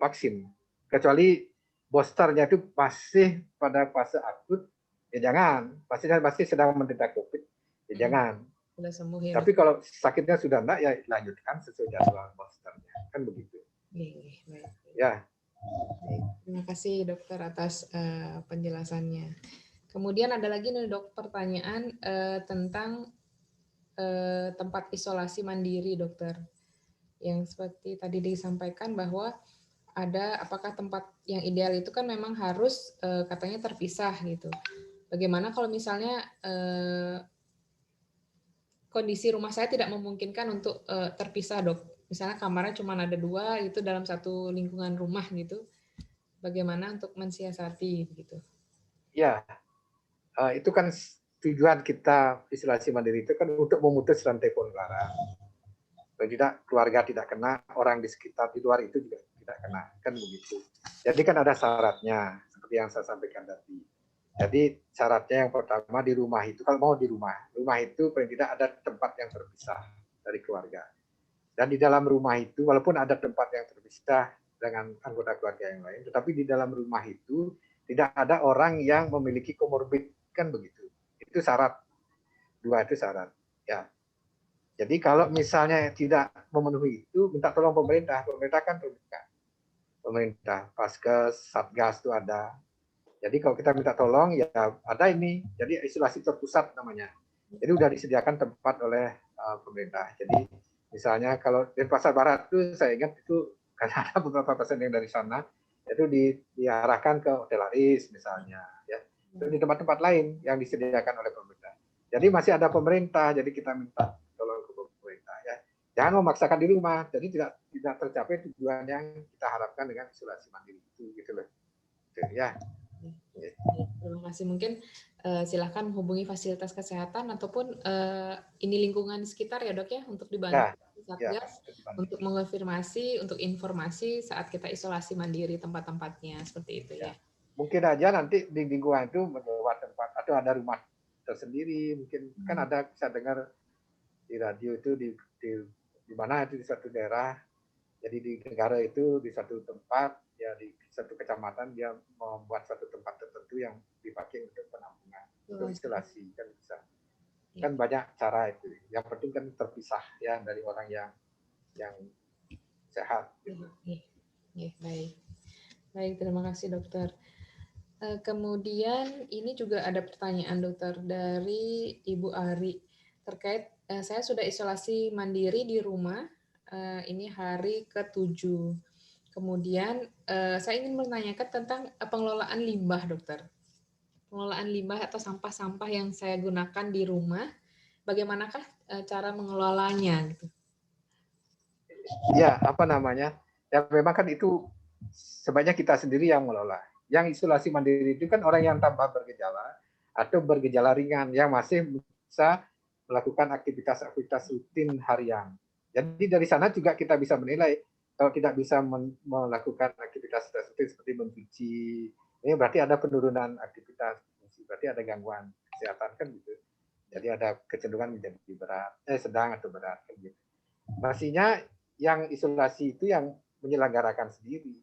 vaksin, kecuali boosternya itu masih pada fase akut, ya jangan. Masih sedang menderita COVID, ya jangan. Sudah sembuh ya. Tapi kalau sakitnya sudah enggak, ya lanjutkan sesuai jadwal boosternya, kan begitu. Baik. Ya. Terima kasih dokter atas penjelasannya. Kemudian ada lagi nih dok pertanyaan tentang tempat isolasi mandiri dokter. Yang seperti tadi disampaikan bahwa apakah tempat yang ideal itu kan memang harus katanya terpisah gitu. Bagaimana kalau misalnya kondisi rumah saya tidak memungkinkan untuk terpisah dok. Misalnya kamarnya cuma ada 2 itu dalam satu lingkungan rumah gitu. Bagaimana untuk mensiasati gitu? Ya, itu kan tujuan kita isolasi mandiri itu kan untuk memutus rantai penularan. Tidak keluarga tidak kena, orang di sekitar di luar itu juga tidak kena, kan begitu. Jadi kan ada syaratnya seperti yang saya sampaikan tadi. Jadi syaratnya yang pertama di rumah itu, kalau mau di rumah itu paling tidak ada tempat yang terpisah dari keluarga. Dan di dalam rumah itu walaupun ada tempat yang terpisah dengan anggota keluarga yang lain, tetapi di dalam rumah itu tidak ada orang yang memiliki komorbid, kan begitu. Itu syarat. 2 itu syarat. Ya. Jadi kalau misalnya tidak memenuhi itu, minta tolong pemerintah. Pemerintah kan terbuka. Pemerintah, Paskes, Satgas itu ada. Jadi kalau kita minta tolong, ya ada ini. Jadi isolasi terpusat namanya. Jadi sudah disediakan tempat oleh pemerintah. Jadi misalnya kalau di Pasar Barat itu, saya ingat itu karena ada beberapa pasien yang dari sana, itu diarahkan ke Hotel Aris misalnya. Ya. Itu di tempat-tempat lain yang disediakan oleh pemerintah. Jadi masih ada pemerintah, jadi kita minta tolong ke pemerintah. Ya. Jangan memaksakan di rumah, jadi tidak tercapai tujuan yang kita harapkan dengan isolasi mandiri itu, gitu loh. Ya. Terima kasih. Mungkin silahkan hubungi fasilitas kesehatan ataupun ini lingkungan sekitar ya dok ya untuk dibantu Satgas untuk mengonfirmasi, untuk informasi saat kita isolasi mandiri tempat-tempatnya seperti itu ya. Mungkin aja nanti di lingkungan itu menyewa tempat atau ada rumah tersendiri, mungkin kan ada bisa dengar di radio itu di mana itu di satu daerah, jadi di negara itu di satu tempat ya di satu kecamatan dia membuat satu tempat tertentu yang dipakai untuk penampungan, untuk isolasi kan bisa. Kan banyak cara itu. Yang penting kan terpisah ya dari orang yang sehat. Gitu. Baik, terima kasih dokter. Kemudian ini juga ada pertanyaan dokter dari Ibu Ari terkait saya sudah isolasi mandiri di rumah, ini hari ke-7. Kemudian saya ingin menanyakan tentang pengelolaan limbah dokter. Pengelolaan limbah atau sampah-sampah yang saya gunakan di rumah, bagaimanakah cara mengelolanya gitu? Ya, apa namanya? Ya memang kan itu sebanyak kita sendiri yang mengelola. Yang isolasi mandiri itu kan orang yang tanpa bergejala atau bergejala ringan yang masih bisa melakukan aktivitas-aktivitas rutin harian. Jadi dari sana juga kita bisa menilai kalau tidak bisa melakukan aktivitas rutin seperti mencuci, ini berarti ada penurunan aktivitas, berarti ada gangguan kesehatan kan gitu. Jadi ada kecenderungan menjadi berat, sedang atau berat kan gitu. Pastinya yang isolasi itu yang menyelenggarakan sendiri,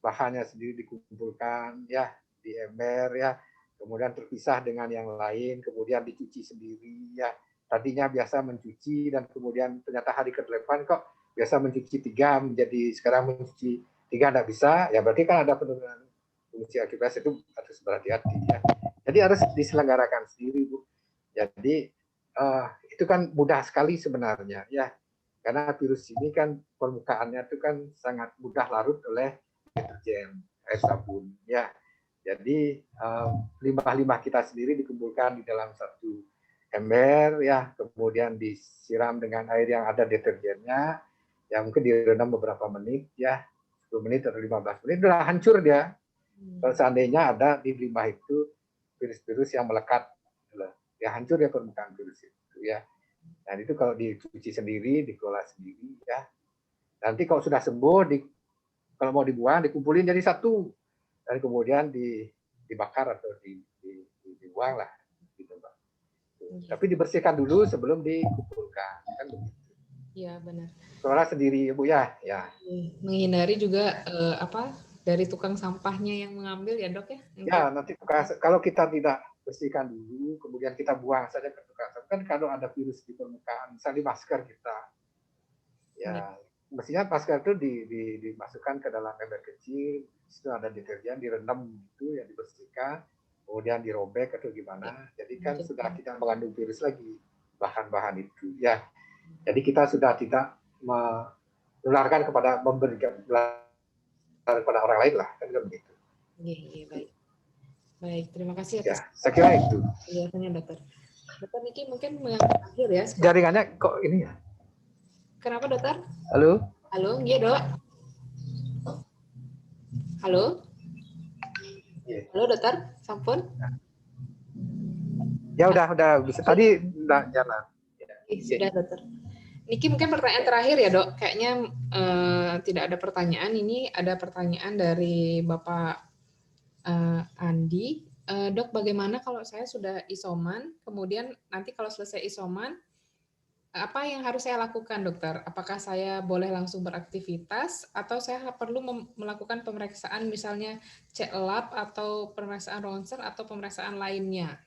bahannya sendiri dikumpulkan ya di ember ya, kemudian terpisah dengan yang lain, kemudian dicuci sendiri ya. Tadinya biasa mencuci dan kemudian ternyata hari ke-8 kok biasa mencuci 3 menjadi sekarang mencuci 3 tidak bisa, ya berarti kan ada penurunan fungsi aktivitas, itu harus berhati-hati ya. Jadi harus diselenggarakan sendiri Bu. Jadi itu kan mudah sekali sebenarnya ya, karena virus ini kan permukaannya itu kan sangat mudah larut oleh deterjen, air sabun ya. Jadi limbah-limbah kita sendiri dikumpulkan di dalam satu ember ya, kemudian disiram dengan air yang ada deterjennya, ya mungkin direndam beberapa menit ya, 10 menit atau 15 menit udah hancur dia. Kalau seandainya ada di limbah itu virus-virus yang melekat, ya hancur ya permukaan virus itu ya. Dan itu kalau dicuci sendiri, dikelola sendiri ya. Nanti kalau sudah sembuh, kalau mau dibuang, dikumpulin jadi satu, dan kemudian dibakar atau dibuang lah, gitu Mbak. Tapi dibersihkan dulu sebelum dikumpulkan, kan begitu. Iya benar. Kelola sendiri Bu ya, ya. Menghindari juga dari tukang sampahnya yang mengambil ya dok ya? Ya nanti kalau kita tidak bersihkan dulu, kemudian kita buang saja ke tukang sampah, kan kalau ada virus di permukaan, misalnya di masker kita, ya mestinya masker itu dimasukkan ke dalam ember kecil, itu ada deterjen, direndam itu ya, dibersihkan, kemudian dirobek atau gimana, jadi kan sudah tidak mengandung virus lagi bahan-bahan itu ya. Jadi kita sudah tidak menularkan memberikan kepada orang lain lah, kan begitu. Iya baik. Baik, terima kasih ya, atas saya kira itu penjelasannya dokter. Dokter Niki mungkin yang terakhir ya. Jaringannya kok ini ya? Kenapa dokter? Halo? Halo, iya dok. Halo? Halo dokter, sampun? Ya udah bisa. Tadi udah jalan. Sudah dokter. Niki mungkin pertanyaan terakhir ya dok. Kayaknya tidak ada pertanyaan. Ini ada pertanyaan dari Bapak Andi. Dok, bagaimana kalau saya sudah isoman, kemudian nanti kalau selesai isoman, apa yang harus saya lakukan, dokter? Apakah saya boleh langsung beraktivitas atau saya perlu melakukan pemeriksaan misalnya cek lab atau pemeriksaan ronsen atau pemeriksaan lainnya?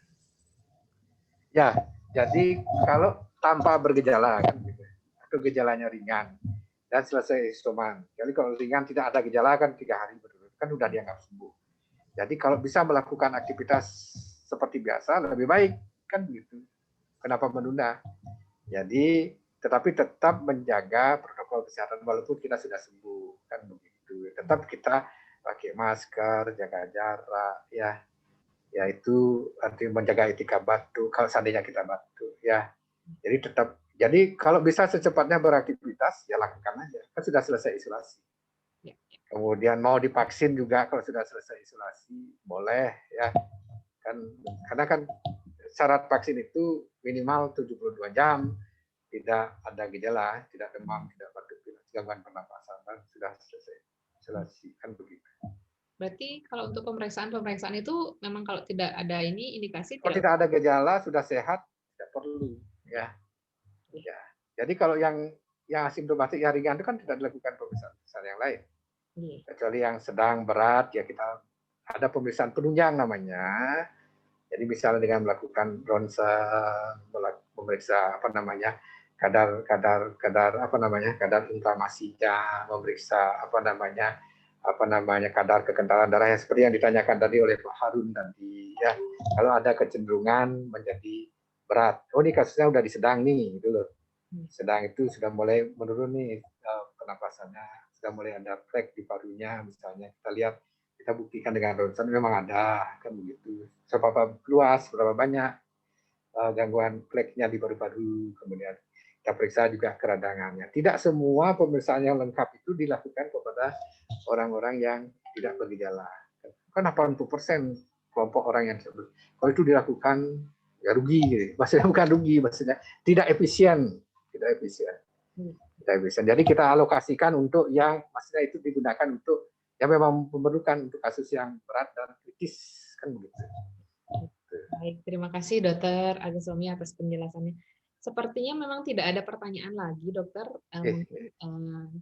Ya, jadi kalau tanpa bergejala kan gitu, atau gejalanya ringan dan selesai isoman. Jadi kalau ringan tidak ada gejala kan 3 hari berturut kan udah dianggap sembuh. Jadi kalau bisa melakukan aktivitas seperti biasa lebih baik kan begitu. Kenapa menunda? Jadi tetapi tetap menjaga protokol kesehatan walaupun kita sudah sembuh kan begitu. Tetap kita pakai masker, jaga jarak ya. Ya itu artinya menjaga etika batuk kalau seandainya kita batuk ya. Jadi kalau bisa secepatnya beraktivitas ya lakukan aja. Kan sudah selesai isolasi. Kemudian mau divaksin juga kalau sudah selesai isolasi boleh ya. Karena kan syarat vaksin itu minimal 72 jam, tidak ada gejala, tidak demam, tidak batuk pilek, gangguan pernapasan, dan sudah selesai isolasi kan begitu. Berarti kalau untuk pemeriksaan itu memang kalau tidak ada ini indikasi kalau tidak ada gejala sudah sehat tidak perlu ya. Ya. Jadi kalau yang asimptomatik yang ringan itu kan tidak dilakukan pemeriksaan yang lain. Kecuali yang sedang berat ya kita ada pemeriksaan penunjang namanya. Jadi misalnya dengan melakukan ronsen, memeriksa kadar inflamasinya, memeriksa kadar kekentalan darahnya seperti yang ditanyakan tadi oleh Pak Harun tadi ya. Kalau ada kecenderungan menjadi berat, oh ini kasusnya udah di sedang nih gitu loh. Sedang itu sudah mulai menurun nih pernapasannya, sudah mulai ada flek di parunya misalnya. Kita lihat, kita buktikan dengan ronsen memang ada kan begitu. Seberapa luas, berapa banyak gangguan fleknya di paru-paru, kemudian kita periksa juga keradangannya. Tidak semua pemeriksaan yang lengkap itu dilakukan kepada orang-orang yang tidak bergejala. Kan 80% kelompok orang yang kalau itu dilakukan ya rugi, gitu. Maksudnya bukan rugi, maksudnya tidak efisien, tidak efisien. Tidak efisien. Jadi kita alokasikan untuk yang maksudnya itu digunakan untuk yang memang memerlukan untuk kasus yang berat dan kritis kan begitu. Baik, terima kasih Dokter Agus Romi atas penjelasannya. Sepertinya memang tidak ada pertanyaan lagi, Dokter.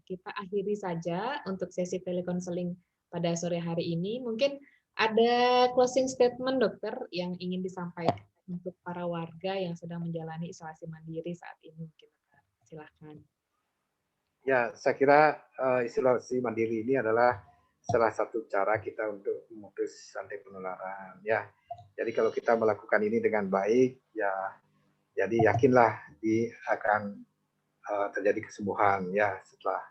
Kita akhiri saja untuk sesi telekonseling pada sore hari ini. Mungkin ada closing statement, Dokter, yang ingin disampaikan untuk para warga yang sedang menjalani isolasi mandiri saat ini. Mungkin, silakan. Ya, saya kira isolasi mandiri ini adalah salah satu cara kita untuk memutus rantai penularan. Ya, jadi kalau kita melakukan ini dengan baik, ya, jadi yakinlah akan terjadi kesembuhan ya setelah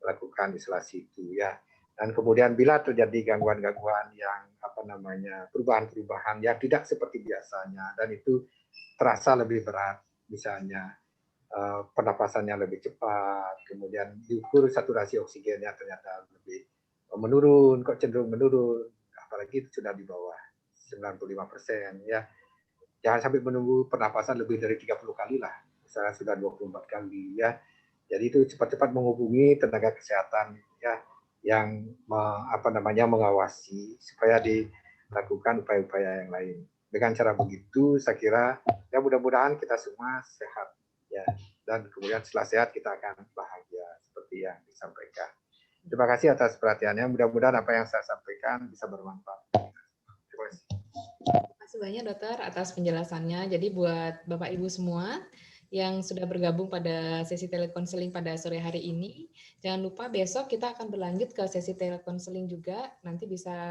melakukan isolasi itu ya. Dan kemudian bila terjadi gangguan-gangguan yang perubahan-perubahan yang tidak seperti biasanya dan itu terasa lebih berat, misalnya pernapasannya lebih cepat, kemudian diukur saturasi oksigennya ternyata lebih menurun, kok cenderung menurun, apalagi itu sudah di bawah 95% ya. Jangan sampai menunggu pernapasan lebih dari 30 kali lah, misalnya sudah 24 kali ya. Jadi itu cepat-cepat menghubungi tenaga kesehatan ya yang mengawasi supaya dilakukan upaya-upaya yang lain. Dengan cara begitu saya kira ya mudah-mudahan kita semua sehat ya, dan kemudian setelah sehat kita akan bahagia seperti yang disampaikan. Terima kasih atas perhatiannya. Mudah-mudahan apa yang saya sampaikan bisa bermanfaat. Terima kasih. Terima kasih banyak Dokter atas penjelasannya. Jadi buat Bapak Ibu semua yang sudah bergabung pada sesi telekonseling pada sore hari ini, jangan lupa besok kita akan berlanjut ke sesi telekonseling juga. Nanti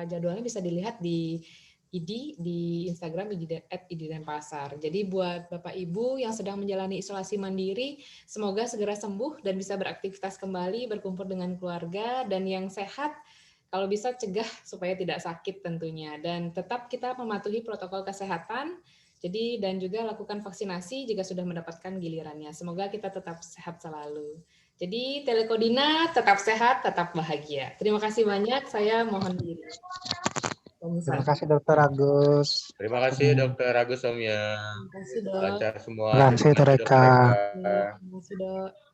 jadwalnya bisa dilihat di di Instagram @idi_denpasar. Jadi buat Bapak Ibu yang sedang menjalani isolasi mandiri, semoga segera sembuh dan bisa beraktivitas kembali, berkumpul dengan keluarga, dan yang sehat kalau bisa cegah supaya tidak sakit tentunya. Dan tetap kita mematuhi protokol kesehatan, dan juga lakukan vaksinasi jika sudah mendapatkan gilirannya. Semoga kita tetap sehat selalu. Jadi Telekodina tetap sehat, tetap bahagia. Terima kasih banyak, saya mohon diri. Terima kasih Dokter Agus. Terima kasih Dokter Agus Omya. Terima kasih Dok. Lancar semua. Terima kasih Tereka. Terima kasih Dok.